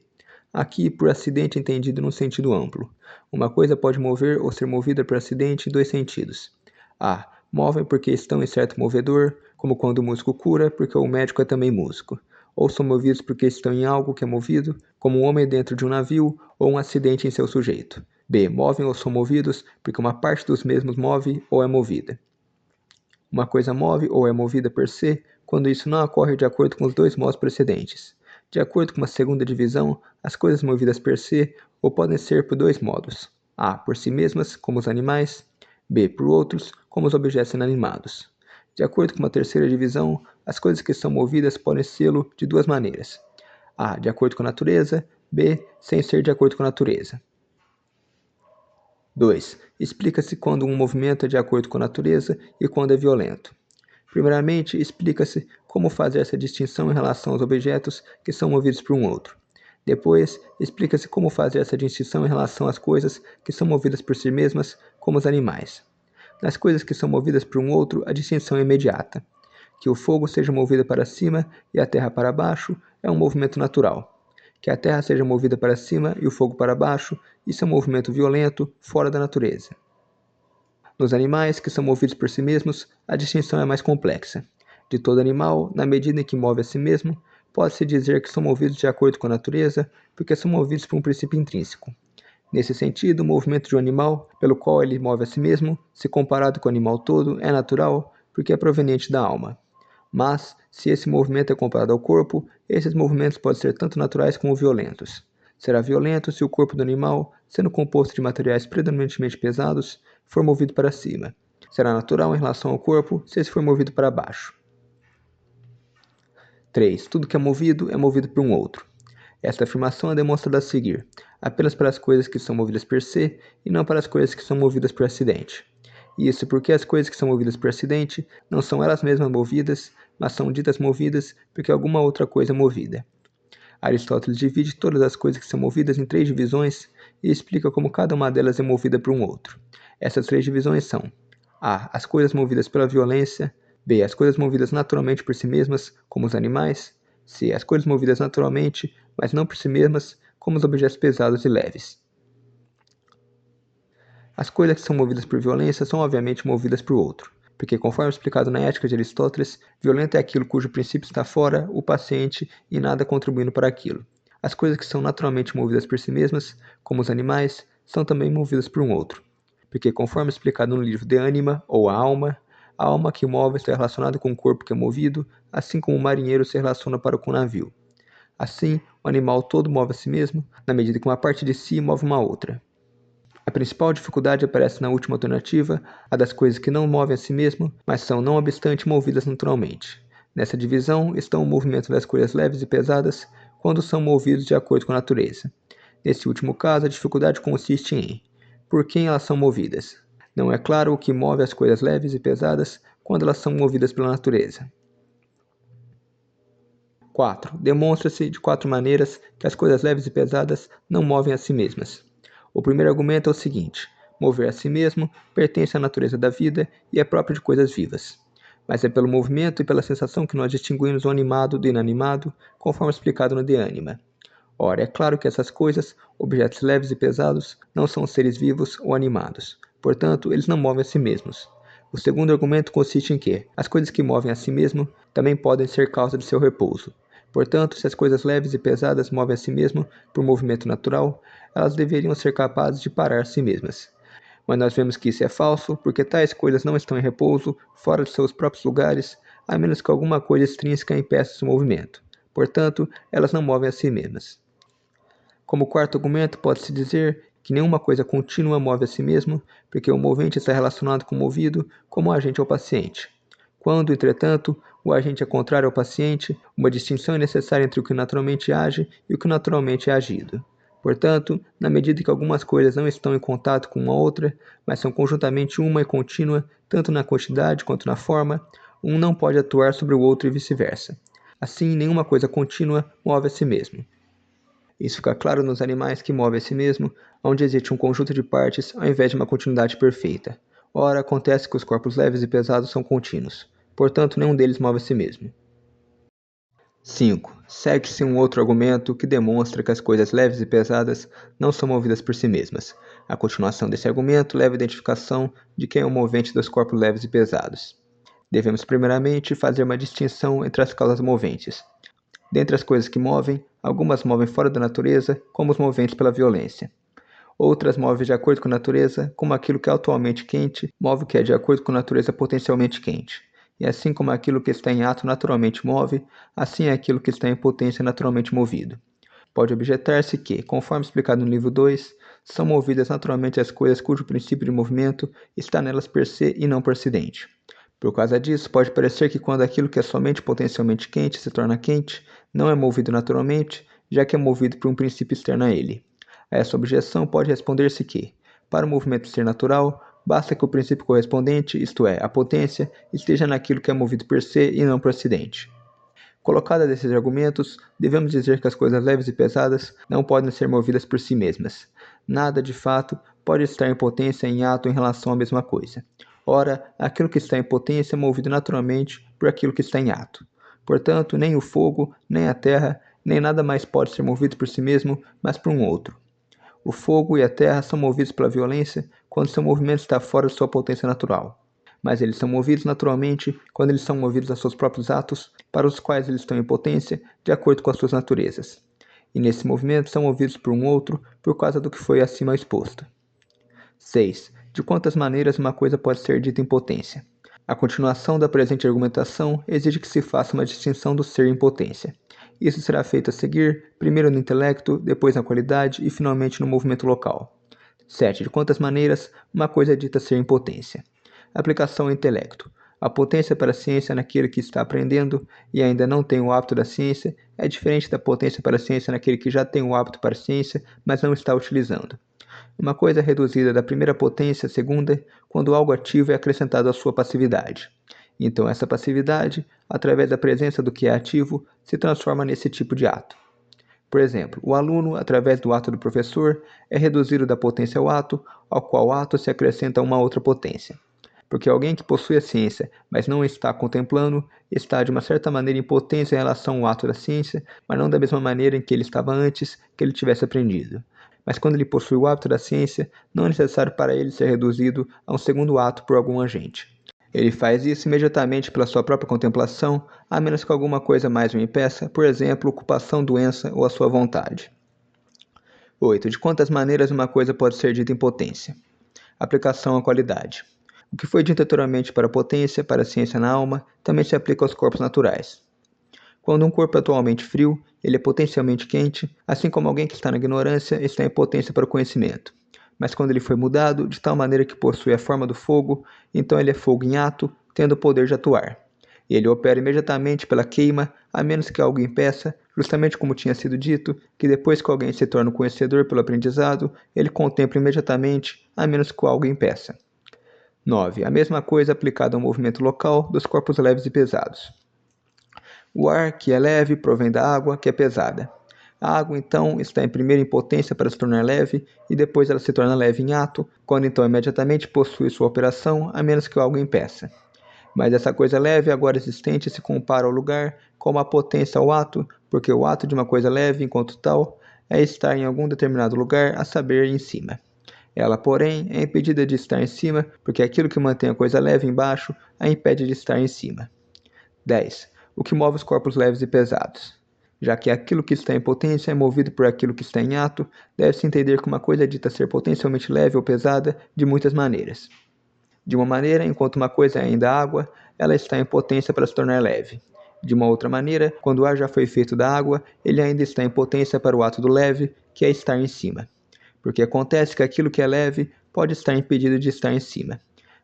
Aqui, por acidente entendido num sentido amplo. Uma coisa pode mover ou ser movida por acidente em 2 sentidos. A. Movem porque estão em certo movedor, como quando o músico cura, porque o médico é também músico. Ou são movidos porque estão em algo que é movido, como um homem dentro de um navio ou um acidente em seu sujeito. B. Movem ou são movidos porque uma parte dos mesmos move ou é movida. Uma coisa move ou é movida per se quando isso não ocorre de acordo com os 2 modos precedentes. De acordo com a segunda divisão, as coisas movidas per se ou podem ser por 2 modos. A. Por si mesmas, como os animais. B. Por outros, como os objetos inanimados. De acordo com a terceira divisão, as coisas que são movidas podem sê-lo de 2 maneiras. A. De acordo com a natureza. B. Sem ser de acordo com a natureza. 2. Explica-se quando um movimento é de acordo com a natureza e quando é violento. Primeiramente, explica-se como fazer essa distinção em relação aos objetos que são movidos por um outro. Depois, explica-se como fazer essa distinção em relação às coisas que são movidas por si mesmas, como os animais. Nas coisas que são movidas por um outro, a distinção é imediata. Que o fogo seja movido para cima e a terra para baixo é um movimento natural. Que a terra seja movida para cima e o fogo para baixo, isso é um movimento violento, fora da natureza. Nos animais, que são movidos por si mesmos, a distinção é mais complexa. De todo animal, na medida em que move a si mesmo, pode-se dizer que são movidos de acordo com a natureza, porque são movidos por um princípio intrínseco. Nesse sentido, o movimento de um animal, pelo qual ele move a si mesmo, se comparado com o animal todo, é natural, porque é proveniente da alma. Mas, se esse movimento é comparado ao corpo, esses movimentos podem ser tanto naturais como violentos. Será violento se o corpo do animal, sendo composto de materiais predominantemente pesados, for movido para cima. Será natural em relação ao corpo se esse for movido para baixo. 3. Tudo que é movido por um outro. Esta afirmação é demonstrada a seguir, apenas para as coisas que são movidas per se e não para as coisas que são movidas por acidente. Isso porque as coisas que são movidas por acidente não são elas mesmas movidas, mas são ditas movidas porque alguma outra coisa é movida. Aristóteles divide todas as coisas que são movidas em 3 divisões e explica como cada uma delas é movida por um outro. Essas 3 divisões são: A. As coisas movidas pela violência. B. As coisas movidas naturalmente por si mesmas, como os animais. C. As coisas movidas naturalmente, mas não por si mesmas, como os objetos pesados e leves. As coisas que são movidas por violência são obviamente movidas por outro, porque, conforme explicado na Ética de Aristóteles, violento é aquilo cujo princípio está fora, o paciente, e nada contribuindo para aquilo. As coisas que são naturalmente movidas por si mesmas, como os animais, são também movidas por um outro, porque, conforme explicado no livro De Anima, ou a alma que move está relacionada com o corpo que é movido, assim como o marinheiro se relaciona para com o navio. Assim, o animal todo move a si mesmo, na medida que uma parte de si move uma outra. A principal dificuldade aparece na última alternativa, a das coisas que não movem a si mesmo, mas são, não obstante, movidas naturalmente. Nessa divisão estão o movimento das coisas leves e pesadas, quando são movidos de acordo com a natureza. Nesse último caso, a dificuldade consiste em: por quem elas são movidas? Não é claro o que move as coisas leves e pesadas quando elas são movidas pela natureza. 4. Demonstra-se de 4 maneiras que as coisas leves e pesadas não movem a si mesmas. O primeiro argumento é o seguinte: mover a si mesmo pertence à natureza da vida e é próprio de coisas vivas. Mas é pelo movimento e pela sensação que nós distinguimos o animado do inanimado, conforme explicado no De Anima. Ora, é claro que essas coisas, objetos leves e pesados, não são seres vivos ou animados. Portanto, eles não movem a si mesmos. O segundo argumento consiste em que as coisas que movem a si mesmo também podem ser causa de seu repouso. Portanto, se as coisas leves e pesadas movem a si mesmo por movimento natural, elas deveriam ser capazes de parar a si mesmas. Mas nós vemos que isso é falso, porque tais coisas não estão em repouso, fora de seus próprios lugares, a menos que alguma coisa extrínseca impeça seu movimento. Portanto, elas não movem a si mesmas. Como quarto argumento, pode-se dizer que nenhuma coisa contínua move a si mesmo, porque o movente está relacionado com o movido, como o agente ao paciente. Quando, entretanto, o agente é contrário ao paciente, uma distinção é necessária entre o que naturalmente age e o que naturalmente é agido. Portanto, na medida que algumas coisas não estão em contato com uma outra, mas são conjuntamente uma e contínua, tanto na quantidade quanto na forma, um não pode atuar sobre o outro e vice-versa. Assim, nenhuma coisa contínua move a si mesmo. Isso fica claro nos animais que movem a si mesmo, onde existe um conjunto de partes ao invés de uma continuidade perfeita. Ora, acontece que os corpos leves e pesados são contínuos. Portanto, nenhum deles move a si mesmo. 5. Segue-se um outro argumento que demonstra que as coisas leves e pesadas não são movidas por si mesmas. A continuação desse argumento leva à identificação de quem é o movente dos corpos leves e pesados. Devemos primeiramente fazer uma distinção entre as causas moventes. Dentre as coisas que movem, algumas movem fora da natureza, como os moventes pela violência. Outras movem de acordo com a natureza, como aquilo que é atualmente quente move o que é de acordo com a natureza potencialmente quente. E assim como aquilo que está em ato naturalmente move, assim é aquilo que está em potência naturalmente movido. Pode objetar-se que, conforme explicado no livro 2, são movidas naturalmente as coisas cujo princípio de movimento está nelas per se e não por acidente. Por causa disso, pode parecer que quando aquilo que é somente potencialmente quente se torna quente, não é movido naturalmente, já que é movido por um princípio externo a ele. A essa objeção pode responder-se que, para o movimento ser natural, basta que o princípio correspondente, isto é, a potência, esteja naquilo que é movido per se e não por acidente. Colocada desses argumentos, devemos dizer que as coisas leves e pesadas não podem ser movidas por si mesmas. Nada, de fato, pode estar em potência em ato em relação à mesma coisa. Ora, aquilo que está em potência é movido naturalmente por aquilo que está em ato. Portanto, nem o fogo, nem a terra, nem nada mais pode ser movido por si mesmo, mas por um outro. O fogo e a terra são movidos pela violência quando seu movimento está fora de sua potência natural. Mas eles são movidos naturalmente quando eles são movidos a seus próprios atos, para os quais eles estão em potência, de acordo com as suas naturezas. E nesse movimento são movidos por um outro por causa do que foi acima exposto. 6. De quantas maneiras uma coisa pode ser dita em potência? A continuação da presente argumentação exige que se faça uma distinção do ser em potência. Isso será feito a seguir, primeiro no intelecto, depois na qualidade e finalmente no movimento local. 7. De quantas maneiras uma coisa é dita ser em potência? Aplicação ao intelecto. A potência para a ciência naquele que está aprendendo e ainda não tem o hábito da ciência é diferente da potência para a ciência naquele que já tem o hábito para a ciência, mas não está utilizando. Uma coisa é reduzida da primeira potência à segunda quando algo ativo é acrescentado à sua passividade. Então essa passividade, através da presença do que é ativo, se transforma nesse tipo de ato. Por exemplo, o aluno, através do ato do professor, é reduzido da potência ao ato, ao qual ato se acrescenta uma outra potência. Porque alguém que possui a ciência, mas não está contemplando, está de uma certa maneira em potência em relação ao ato da ciência, mas não da mesma maneira em que ele estava antes que ele tivesse aprendido. Mas quando ele possui o hábito da ciência, não é necessário para ele ser reduzido a um segundo ato por algum agente. Ele faz isso imediatamente pela sua própria contemplação, a menos que alguma coisa mais o impeça, por exemplo, ocupação, doença ou a sua vontade. 8. De quantas maneiras uma coisa pode ser dita em potência? Aplicação à qualidade. O que foi dito anteriormente para a potência, para a ciência na alma, também se aplica aos corpos naturais. Quando um corpo é atualmente frio, ele é potencialmente quente, assim como alguém que está na ignorância está em potência para o conhecimento. Mas quando ele foi mudado, de tal maneira que possui a forma do fogo, então ele é fogo em ato, tendo o poder de atuar. E ele opera imediatamente pela queima, a menos que algo impeça, justamente como tinha sido dito, que depois que alguém se torna um conhecedor pelo aprendizado, ele contempla imediatamente, a menos que algo impeça. 9. A mesma coisa aplicada ao movimento local dos corpos leves e pesados. O ar, que é leve, provém da água, que é pesada. A água, então, está em primeira em potência para se tornar leve, e depois ela se torna leve em ato, quando então imediatamente possui sua operação, a menos que algo impeça. Mas essa coisa leve, agora existente, se compara ao lugar como a potência ao ato, porque o ato de uma coisa leve, enquanto tal, é estar em algum determinado lugar, a saber, em cima. Ela, porém, é impedida de estar em cima, porque aquilo que mantém a coisa leve embaixo a impede de estar em cima. 10. O que move os corpos leves e pesados. Já que aquilo que está em potência é movido por aquilo que está em ato, deve-se entender que uma coisa é dita ser potencialmente leve ou pesada de muitas maneiras. De uma maneira, enquanto uma coisa é ainda água, ela está em potência para se tornar leve. De uma outra maneira, quando o ar já foi feito da água, ele ainda está em potência para o ato do leve, que é estar em cima. Porque acontece que aquilo que é leve pode estar impedido de estar em cima.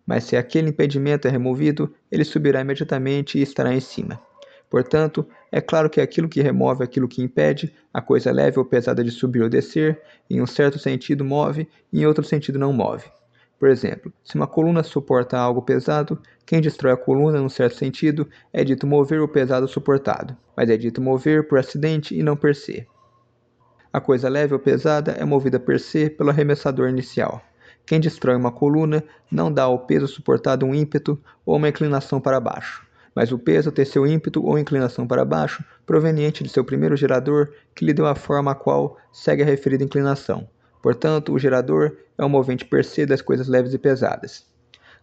Mas se aquele impedimento é removido, ele subirá imediatamente e estará em cima. Portanto, é claro que aquilo que remove aquilo que impede, a coisa leve ou pesada de subir ou descer, em um certo sentido move e em outro sentido não move. Por exemplo, se uma coluna suporta algo pesado, quem destrói a coluna num certo sentido é dito mover o pesado suportado, mas é dito mover por acidente e não per se. A coisa leve ou pesada é movida per se pelo arremessador inicial. Quem destrói uma coluna não dá ao peso suportado um ímpeto ou uma inclinação para baixo, mas o peso tem seu ímpeto ou inclinação para baixo proveniente de seu primeiro gerador que lhe deu a forma a qual segue a referida inclinação. Portanto, o gerador é o movente per se das coisas leves e pesadas.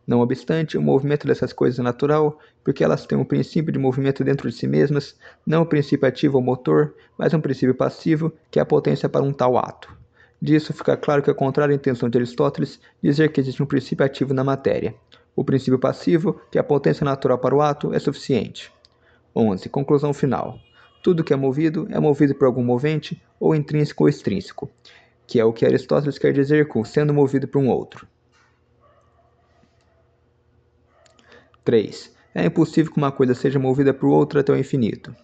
Não obstante, o movimento dessas coisas é natural, porque elas têm um princípio de movimento dentro de si mesmas, não um princípio ativo ou motor, mas um princípio passivo, que é a potência para um tal ato. Disso fica claro que é contrário à intenção de Aristóteles dizer que existe um princípio ativo na matéria. O princípio passivo, que é a potência natural para o ato, é suficiente. 11. Conclusão final. Tudo que é movido por algum movente, ou intrínseco ou extrínseco, que é o que Aristóteles quer dizer com sendo movido por um outro. 3. É impossível que uma coisa seja movida por outra até o infinito.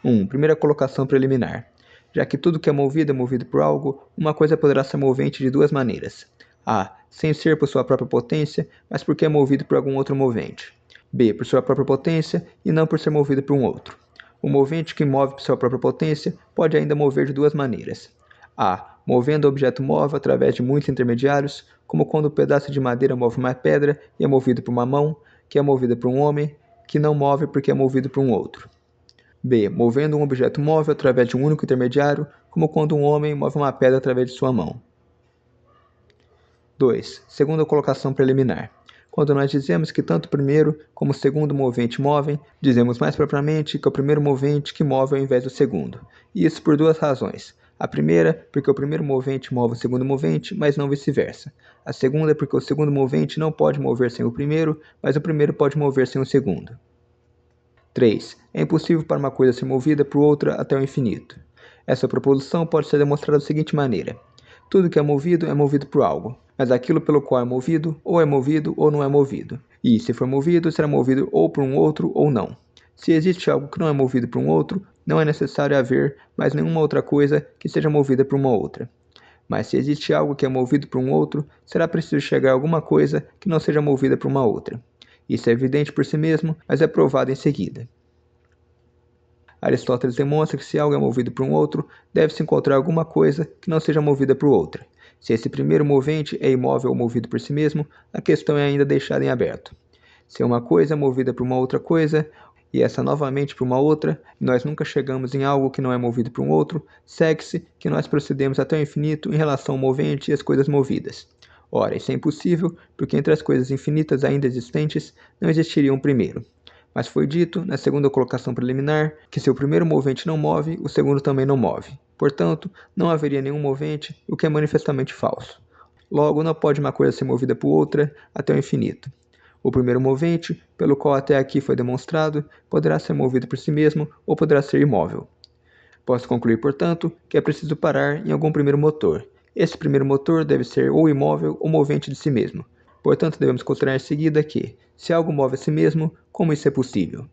1. Primeira colocação preliminar. Já que tudo que é movido por algo, uma coisa poderá ser movente de duas maneiras. A. Sem ser por sua própria potência, mas porque é movido por algum outro movente. B. Por sua própria potência e não por ser movido por um outro. O movente que move por sua própria potência pode ainda mover de duas maneiras. A. Movendo o objeto móvel através de muitos intermediários, como quando um pedaço de madeira move uma pedra e é movido por uma mão, que é movida por um homem, que não move porque é movido por um outro. B. Movendo um objeto móvel através de um único intermediário, como quando um homem move uma pedra através de sua mão. 2. Segunda colocação preliminar. Quando nós dizemos que tanto o primeiro como o segundo movente movem, dizemos mais propriamente que é o primeiro movente que move ao invés do segundo. E isso por duas razões. A primeira, porque o primeiro movente move o segundo movente, mas não vice-versa. A segunda, porque o segundo movente não pode mover sem o primeiro, mas o primeiro pode mover sem o segundo. 3. É impossível para uma coisa ser movida por outra até o infinito. Essa proposição pode ser demonstrada da seguinte maneira. Tudo que é movido por algo, mas aquilo pelo qual é movido ou não é movido. E, se for movido, será movido ou por um outro ou não. Se existe algo que não é movido por um outro, não é necessário haver mais nenhuma outra coisa que seja movida por uma outra. Mas se existe algo que é movido por um outro, será preciso chegar a alguma coisa que não seja movida por uma outra. Isso é evidente por si mesmo, mas é provado em seguida. Aristóteles demonstra que se algo é movido por um outro, deve-se encontrar alguma coisa que não seja movida por outra. Se esse primeiro movente é imóvel ou movido por si mesmo, a questão é ainda deixada em aberto. Se uma coisa é movida por uma outra coisa, e essa novamente por uma outra, e nós nunca chegamos em algo que não é movido por um outro, segue-se que nós procedemos até o infinito em relação ao movente e às coisas movidas. Ora, isso é impossível, porque entre as coisas infinitas ainda existentes, não existiria um primeiro. Mas foi dito, na segunda colocação preliminar, que se o primeiro movente não move, o segundo também não move. Portanto, não haveria nenhum movente, o que é manifestamente falso. Logo, não pode uma coisa ser movida por outra até o infinito. O primeiro movente, pelo qual até aqui foi demonstrado, poderá ser movido por si mesmo ou poderá ser imóvel. Posso concluir, portanto, que é preciso parar em algum primeiro motor. Esse primeiro motor deve ser ou imóvel ou movente de si mesmo. Portanto, devemos considerar em seguida que, se algo move a si mesmo, como isso é possível?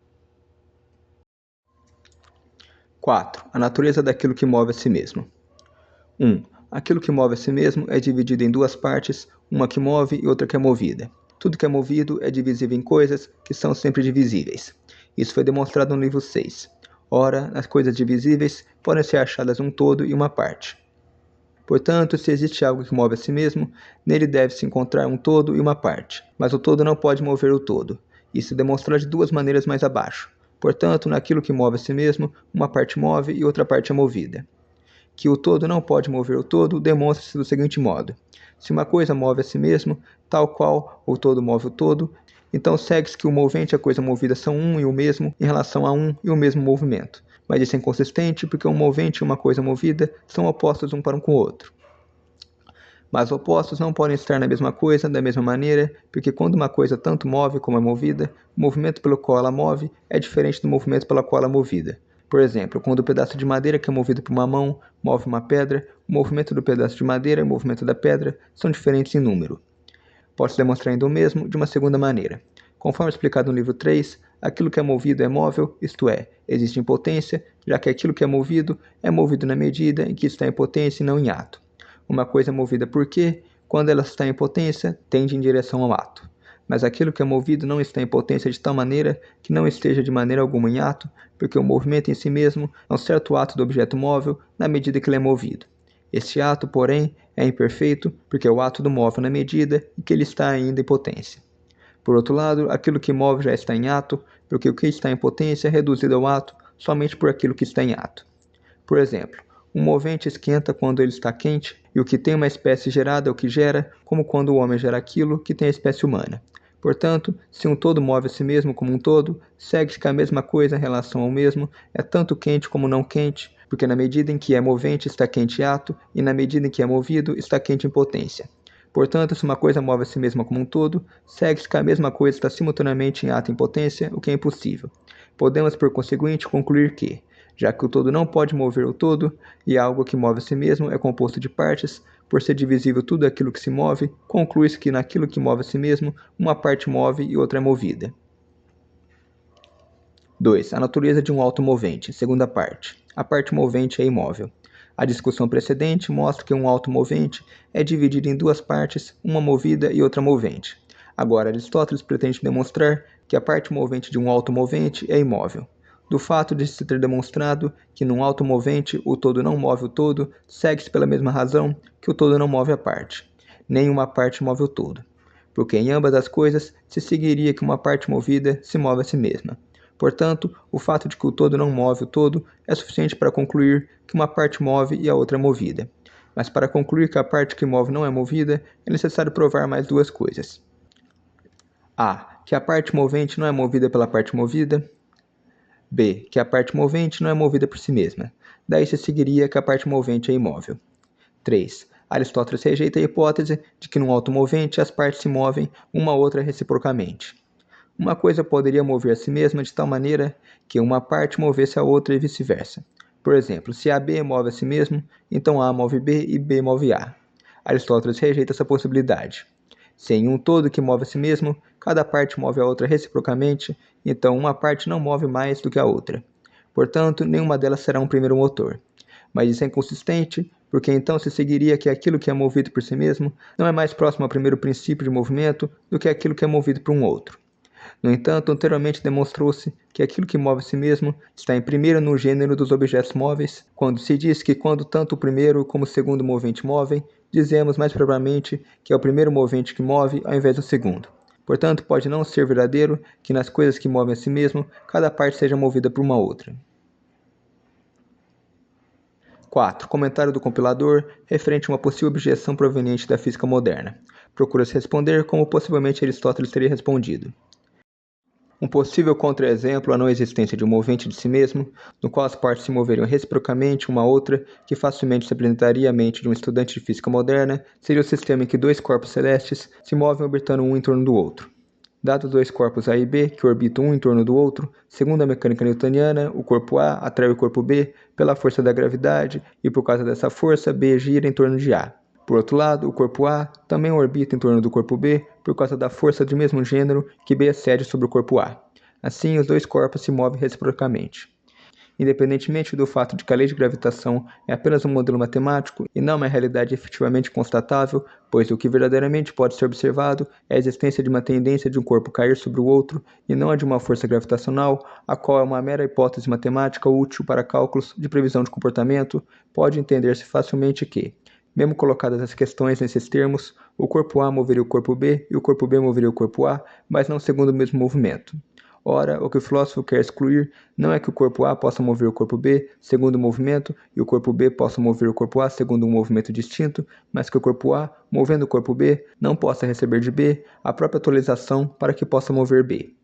4. A natureza daquilo que move a si mesmo. 1. Aquilo que move a si mesmo é dividido em duas partes, uma que move e outra que é movida. Tudo que é movido é divisível em coisas que são sempre divisíveis. Isso foi demonstrado no livro 6. Ora, as coisas divisíveis podem ser achadas um todo e uma parte. Portanto, se existe algo que move a si mesmo, nele deve-se encontrar um todo e uma parte, mas o todo não pode mover o todo. Isso é demonstrado de duas maneiras mais abaixo. Portanto, naquilo que move a si mesmo, uma parte move e outra parte é movida. Que o todo não pode mover o todo demonstra-se do seguinte modo. Se uma coisa move a si mesmo, tal qual o todo move o todo, então segue-se que o movente e a coisa movida são um e o mesmo em relação a um e o mesmo movimento. Mas isso é inconsistente porque um movente e uma coisa movida são opostos um para um com o outro. Mas opostos não podem estar na mesma coisa da mesma maneira, porque quando uma coisa tanto move como é movida, o movimento pelo qual ela move é diferente do movimento pelo qual ela é movida. Por exemplo, quando o pedaço de madeira que é movido por uma mão move uma pedra, o movimento do pedaço de madeira e o movimento da pedra são diferentes em número. Pode-se demonstrar ainda o mesmo de uma segunda maneira. Conforme explicado no livro 3, aquilo que é movido é móvel, isto é, existe em potência, já que aquilo que é movido na medida em que está em potência e não em ato. Uma coisa é movida porque, quando ela está em potência, tende em direção ao ato. Mas aquilo que é movido não está em potência de tal maneira que não esteja de maneira alguma em ato, porque o movimento em si mesmo é um certo ato do objeto móvel na medida que ele é movido. Este ato, porém, é imperfeito, porque é o ato do móvel na medida em que ele está ainda em potência. Por outro lado, aquilo que move já está em ato, porque o que está em potência é reduzido ao ato somente por aquilo que está em ato. Por exemplo, um movente esquenta quando ele está quente, e o que tem uma espécie gerada é o que gera, como quando o homem gera aquilo que tem a espécie humana. Portanto, se um todo move a si mesmo como um todo, segue-se que a mesma coisa em relação ao mesmo é tanto quente como não quente, porque na medida em que é movente está quente em ato, e na medida em que é movido está quente em potência. Portanto, se uma coisa move a si mesma como um todo, segue-se que a mesma coisa está simultaneamente em ato e em potência, o que é impossível. Podemos, por conseguinte, concluir que, já que o todo não pode mover o todo, e algo que move a si mesmo é composto de partes, por ser divisível tudo aquilo que se move, conclui-se que naquilo que move a si mesmo, uma parte move e outra é movida. 2. A natureza de um automovente. Segunda parte. A parte movente é imóvel. A discussão precedente mostra que um automovente é dividido em duas partes, uma movida e outra movente. Agora, Aristóteles pretende demonstrar que a parte movente de um automovente é imóvel. Do fato de se ter demonstrado que num automovente o todo não move o todo, segue-se pela mesma razão que o todo não move a parte. Nem uma parte move o todo. Porque em ambas as coisas se seguiria que uma parte movida se move a si mesma. Portanto, o fato de que o todo não move o todo é suficiente para concluir que uma parte move e a outra é movida. Mas para concluir que a parte que move não é movida, é necessário provar mais duas coisas. A. Que a parte movente não é movida pela parte movida. B. Que a parte movente não é movida por si mesma. Daí se seguiria que a parte movente é imóvel. 3. Aristóteles rejeita a hipótese de que num automovente as partes se movem uma a outra reciprocamente. Uma coisa poderia mover a si mesma de tal maneira que uma parte movesse a outra e vice-versa. Por exemplo, se AB move a si mesmo, então A move B e B move A. Aristóteles rejeita essa possibilidade. Se em um todo que move a si mesmo, cada parte move a outra reciprocamente, então uma parte não move mais do que a outra. Portanto, nenhuma delas será um primeiro motor. Mas isso é inconsistente, porque então se seguiria que aquilo que é movido por si mesmo não é mais próximo ao primeiro princípio de movimento do que aquilo que é movido por um outro. No entanto, anteriormente demonstrou-se que aquilo que move a si mesmo está em primeiro no gênero dos objetos móveis, quando se diz que quando tanto o primeiro como o segundo movente movem, dizemos mais propriamente que é o primeiro movente que move ao invés do segundo. Portanto, pode não ser verdadeiro que nas coisas que movem a si mesmo, cada parte seja movida por uma outra. 4. Comentário do compilador referente a uma possível objeção proveniente da física moderna. Procura-se responder como possivelmente Aristóteles teria respondido. Um possível contra-exemplo à não existência de um movente de si mesmo, no qual as partes se moveriam reciprocamente uma a outra, que facilmente se apresentaria à mente de um estudante de física moderna, seria o sistema em que dois corpos celestes se movem orbitando um em torno do outro. Dados dois corpos A e B, que orbitam um em torno do outro, segundo a mecânica newtoniana, o corpo A atrai o corpo B pela força da gravidade e por causa dessa força, B gira em torno de A. Por outro lado, o corpo A também orbita em torno do corpo B por causa da força do mesmo gênero que B excede sobre o corpo A. Assim, os dois corpos se movem reciprocamente. Independentemente do fato de que a lei de gravitação é apenas um modelo matemático e não uma realidade efetivamente constatável, pois o que verdadeiramente pode ser observado é a existência de uma tendência de um corpo cair sobre o outro e não a de uma força gravitacional, a qual é uma mera hipótese matemática útil para cálculos de previsão de comportamento, pode entender-se facilmente que, mesmo colocadas as questões nesses termos, o corpo A moveria o corpo B e o corpo B moveria o corpo A, mas não segundo o mesmo movimento. Ora, o que o filósofo quer excluir não é que o corpo A possa mover o corpo B segundo um movimento e o corpo B possa mover o corpo A segundo um movimento distinto, mas que o corpo A, movendo o corpo B, não possa receber de B a própria atualização para que possa mover B.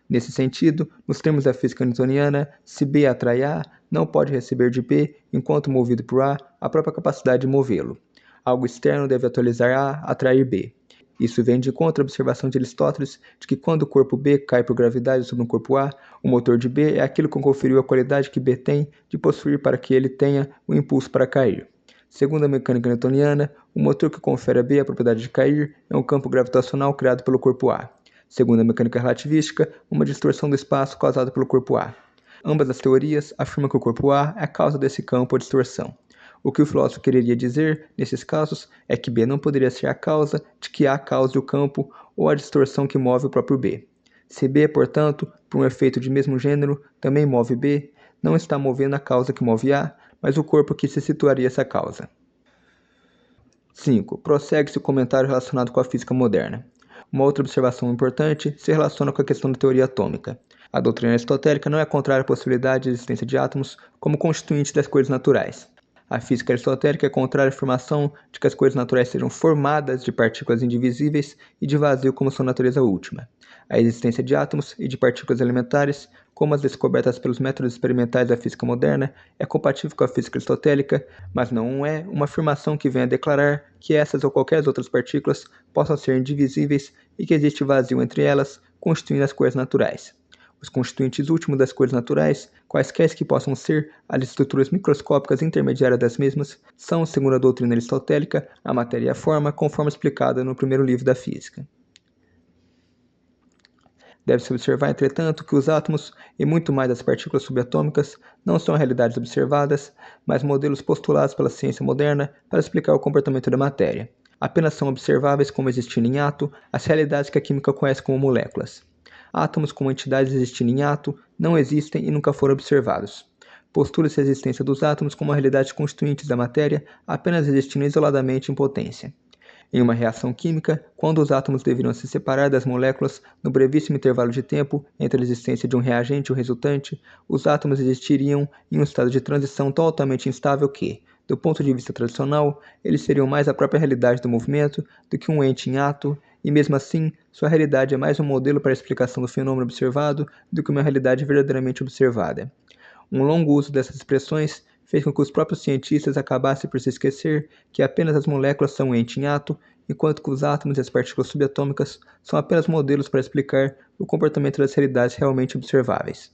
Nesse sentido, nos termos da física newtoniana, se B atrai A, não pode receber de B, enquanto movido por A própria capacidade de movê-lo. Algo externo deve atualizar A, atrair B. Isso vem de contra a observação de Aristóteles de que quando o corpo B cai por gravidade sobre um corpo A, o motor de B é aquilo que conferiu a qualidade que B tem de possuir para que ele tenha o impulso para cair. Segundo a mecânica newtoniana, o motor que confere a B a propriedade de cair é um campo gravitacional criado pelo corpo A. Segundo a mecânica relativística, uma distorção do espaço causada pelo corpo A. Ambas as teorias afirmam que o corpo A é a causa desse campo ou distorção. O que o filósofo quereria dizer, nesses casos, é que B não poderia ser a causa de que A cause o campo ou a distorção que move o próprio B. Se B, portanto, por um efeito de mesmo gênero, também move B, não está movendo a causa que move A, mas o corpo que se situaria essa causa. 5. Prossegue-se o comentário relacionado com a física moderna. Uma outra observação importante se relaciona com a questão da teoria atômica. A doutrina aristotélica não é contrária à possibilidade de existência de átomos como constituintes das coisas naturais. A física aristotélica é contrária à afirmação de que as coisas naturais sejam formadas de partículas indivisíveis e de vazio como sua natureza última. A existência de átomos e de partículas elementares, como as descobertas pelos métodos experimentais da física moderna, é compatível com a física aristotélica, mas não é uma afirmação que venha a declarar que essas ou qualquer outras partículas possam ser indivisíveis e que existe vazio entre elas, constituindo as coisas naturais. Os constituintes últimos das coisas naturais, quaisquer que possam ser as estruturas microscópicas intermediárias das mesmas, são, segundo a doutrina aristotélica, a matéria e a forma, conforme explicada no primeiro livro da física. Deve-se observar, entretanto, que os átomos, e muito mais as partículas subatômicas, não são realidades observadas, mas modelos postulados pela ciência moderna para explicar o comportamento da matéria. Apenas são observáveis como existindo em ato as realidades que a química conhece como moléculas. Átomos como entidades existindo em ato não existem e nunca foram observados. Postula-se a existência dos átomos como realidades constituintes da matéria, apenas existindo isoladamente em potência. Em uma reação química, quando os átomos deveriam se separar das moléculas no brevíssimo intervalo de tempo entre a existência de um reagente e o resultante, os átomos existiriam em um estado de transição totalmente instável que, do ponto de vista tradicional, eles seriam mais a própria realidade do movimento do que um ente em ato, e mesmo assim, sua realidade é mais um modelo para a explicação do fenômeno observado do que uma realidade verdadeiramente observada. Um longo uso dessas expressões fez com que os próprios cientistas acabassem por se esquecer que apenas as moléculas são um ente em ato, enquanto que os átomos e as partículas subatômicas são apenas modelos para explicar o comportamento das realidades realmente observáveis.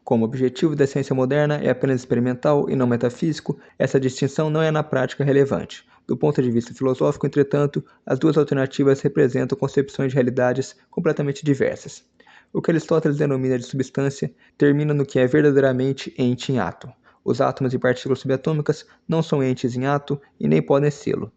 Como o objetivo da ciência moderna é apenas experimental e não metafísico, essa distinção não é na prática relevante. Do ponto de vista filosófico, entretanto, as duas alternativas representam concepções de realidades completamente diversas. O que Aristóteles denomina de substância termina no que é verdadeiramente ente em ato. Os átomos e partículas subatômicas não são entes em ato e nem podem sê-lo,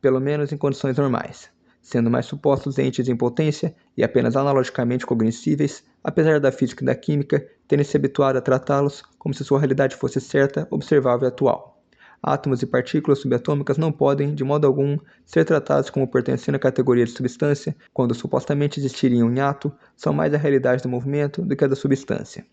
pelo menos em condições normais, sendo mais supostos entes em potência e apenas analogicamente cognoscíveis, apesar da física e da química terem se habituado a tratá-los como se sua realidade fosse certa, observável e atual. Átomos e partículas subatômicas não podem, de modo algum, ser tratados como pertencendo à categoria de substância, quando supostamente existiriam em ato, são mais a realidade do movimento do que a da substância.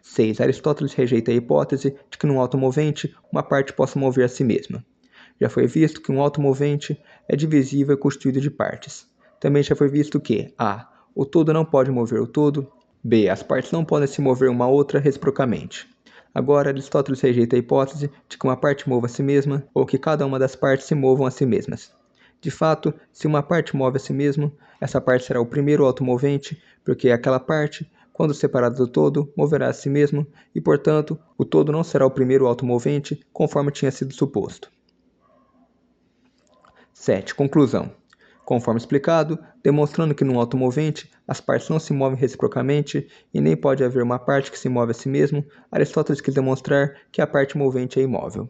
6. Aristóteles rejeita a hipótese de que num automovente uma parte possa mover a si mesma. Já foi visto que um automovente é divisível e constituído de partes. Também já foi visto que a. O todo não pode mover o todo, b. As partes não podem se mover uma a outra reciprocamente. Agora, Aristóteles rejeita a hipótese de que uma parte mova a si mesma ou que cada uma das partes se movam a si mesmas. De fato, se uma parte move a si mesma, essa parte será o primeiro automovente, porque aquela parte, quando separada do todo, moverá a si mesmo e, portanto, o todo não será o primeiro automovente, conforme tinha sido suposto. 7. Conclusão. Conforme explicado, demonstrando que num automovente as partes não se movem reciprocamente e nem pode haver uma parte que se move a si mesmo, Aristóteles quis demonstrar que a parte movente é imóvel.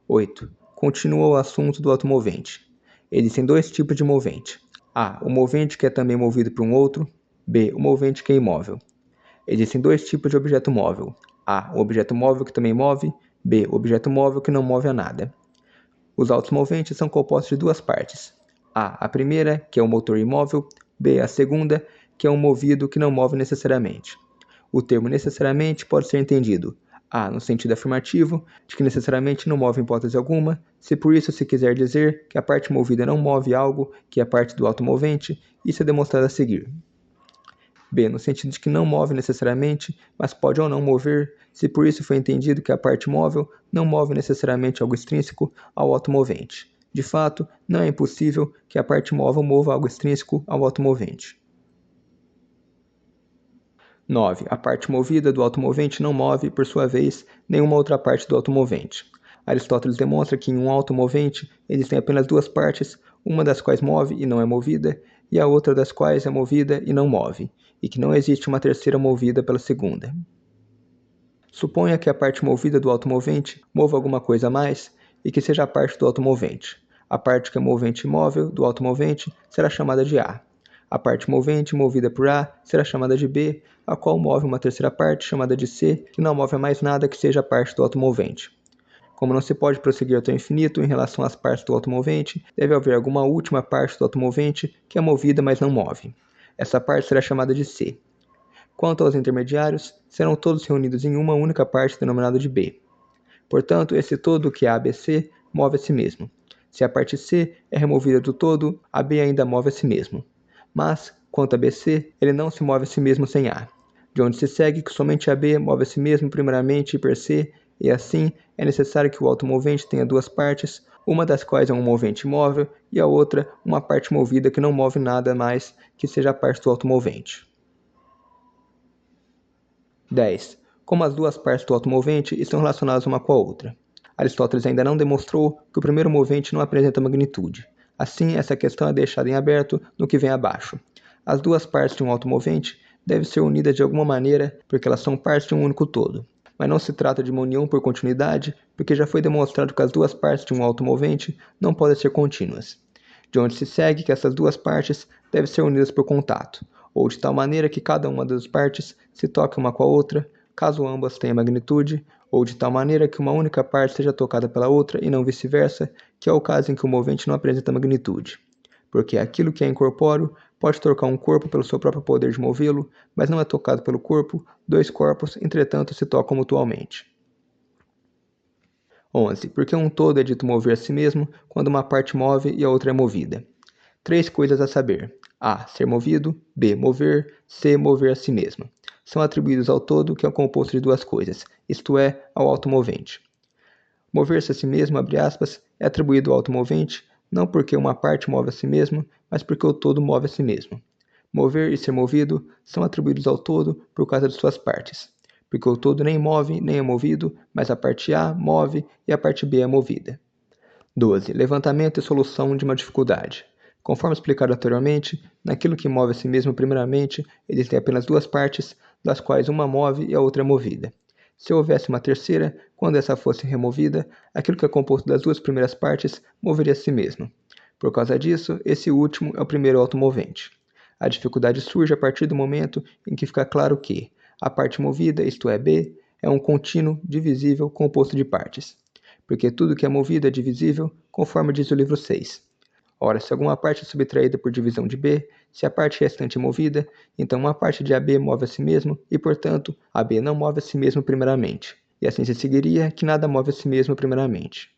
8. Continua o assunto do automovente. Existem dois tipos de movente. A. O movente que é também movido por um outro. B. O movente que é imóvel. Existem dois tipos de objeto móvel. A. O objeto móvel que também move. B. O objeto móvel que não move a nada. Os automoventes são compostos de duas partes. A primeira, que é o motor imóvel. B. A segunda, que é um movido que não move necessariamente. O termo necessariamente pode ser entendido A. No sentido afirmativo, de que necessariamente não move em hipótese alguma, se por isso se quiser dizer que a parte movida não move algo que é parte do automovente, isso é demonstrado a seguir. B. No sentido de que não move necessariamente, mas pode ou não mover, se por isso foi entendido que a parte móvel não move necessariamente algo extrínseco ao automovente. De fato, não é impossível que a parte móvel mova algo extrínseco ao automovente. 9. A parte movida do automovente não move, por sua vez, nenhuma outra parte do automovente. Aristóteles demonstra que em um automovente existem apenas duas partes, uma das quais move e não é movida, e a outra das quais é movida e não move, e que não existe uma terceira movida pela segunda. Suponha que a parte movida do automovente mova alguma coisa a mais e que seja a parte do automovente. A parte que é movente imóvel do automovente será chamada de A. A parte movente movida por A será chamada de B, a qual move uma terceira parte chamada de C, que não move a mais nada que seja a parte do automovente. Como não se pode prosseguir até o infinito em relação às partes do automovente, deve haver alguma última parte do automovente que é movida, mas não move. Essa parte será chamada de C. Quanto aos intermediários, serão todos reunidos em uma única parte denominada de B. Portanto, esse todo que é ABC move a si mesmo. Se a parte C é removida do todo, a B ainda move a si mesmo. Mas, quanto a BC, ele não se move a si mesmo sem A, de onde se segue que somente a B move a si mesmo primeiramente per se, e assim é necessário que o automovente tenha duas partes, uma das quais é um movente móvel e a outra uma parte movida que não move nada mais que seja a parte do automovente. 10. Como as duas partes do automovente estão relacionadas uma com a outra. Aristóteles ainda não demonstrou que o primeiro movente não apresenta magnitude. Assim, essa questão é deixada em aberto no que vem abaixo. As duas partes de um automovente devem ser unidas de alguma maneira porque elas são partes de um único todo. Mas não se trata de uma união por continuidade, porque já foi demonstrado que as duas partes de um automovente não podem ser contínuas. De onde se segue que essas duas partes devem ser unidas por contato, ou de tal maneira que cada uma das partes se toque uma com a outra, caso ambas tenham magnitude, ou de tal maneira que uma única parte seja tocada pela outra e não vice-versa, que é o caso em que o movente não apresenta magnitude. Porque aquilo que é incorpóreo pode tocar um corpo pelo seu próprio poder de movê-lo, mas não é tocado pelo corpo, dois corpos, entretanto, se tocam mutualmente. 11. Porque um todo é dito mover a si mesmo quando uma parte move e a outra é movida. Três coisas a saber: A. Ser movido. B. Mover. C. Mover a si mesmo. São atribuídos ao todo, que é composto de duas coisas, isto é, ao automovente. Mover-se a si mesmo, abre aspas, é atribuído ao automovente, não porque uma parte move a si mesmo, mas porque o todo move a si mesmo. Mover e ser movido são atribuídos ao todo por causa de suas partes, porque o todo nem move nem é movido, mas a parte A move e a parte B é movida. 12. Levantamento e solução de uma dificuldade. Conforme explicado anteriormente, naquilo que move a si mesmo primeiramente, existem apenas duas partes, das quais uma move e a outra é movida. Se houvesse uma terceira, quando essa fosse removida, aquilo que é composto das duas primeiras partes moveria a si mesmo. Por causa disso, esse último é o primeiro automovente. A dificuldade surge a partir do momento em que fica claro que a parte movida, isto é, B, é um contínuo divisível composto de partes. Porque tudo que é movido é divisível, conforme diz o livro 6. Ora, se alguma parte é subtraída por divisão de B, se a parte restante é movida, então uma parte de AB move a si mesmo e, portanto, AB não move a si mesmo primeiramente. E assim se seguiria que nada move a si mesmo primeiramente.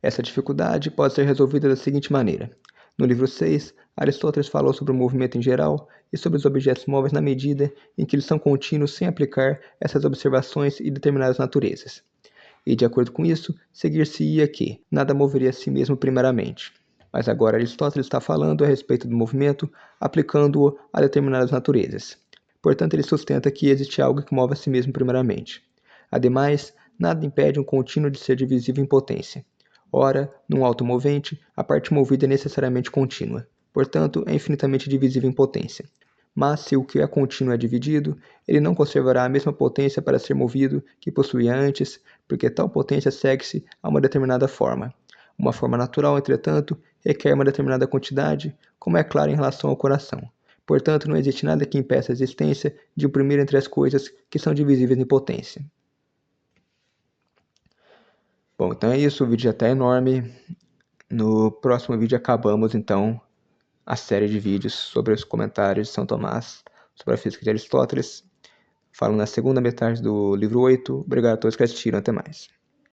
Essa dificuldade pode ser resolvida da seguinte maneira. No livro 6, Aristóteles falou sobre o movimento em geral e sobre os objetos móveis na medida em que eles são contínuos sem aplicar essas observações e determinadas naturezas. E, de acordo com isso, seguir-se-ia que nada moveria a si mesmo primeiramente. Mas agora Aristóteles está falando a respeito do movimento, aplicando-o a determinadas naturezas. Portanto, ele sustenta que existe algo que move a si mesmo primeiramente. Ademais, nada impede um contínuo de ser divisível em potência. Ora, num automovente, a parte movida é necessariamente contínua. Portanto, é infinitamente divisível em potência. Mas se o que é contínuo é dividido, ele não conservará a mesma potência para ser movido que possuía antes, porque tal potência segue-se a uma determinada forma. Uma forma natural, entretanto, requer uma determinada quantidade, como é claro em relação ao coração. Portanto, não existe nada que impeça a existência de um primeiro entre as coisas que são divisíveis em potência. Bom, então é isso, o vídeo já está enorme. No próximo vídeo acabamos, então, a série de vídeos sobre os comentários de São Tomás, sobre a física de Aristóteles. Falo na segunda metade do livro 8. Obrigado a todos que assistiram. Até mais.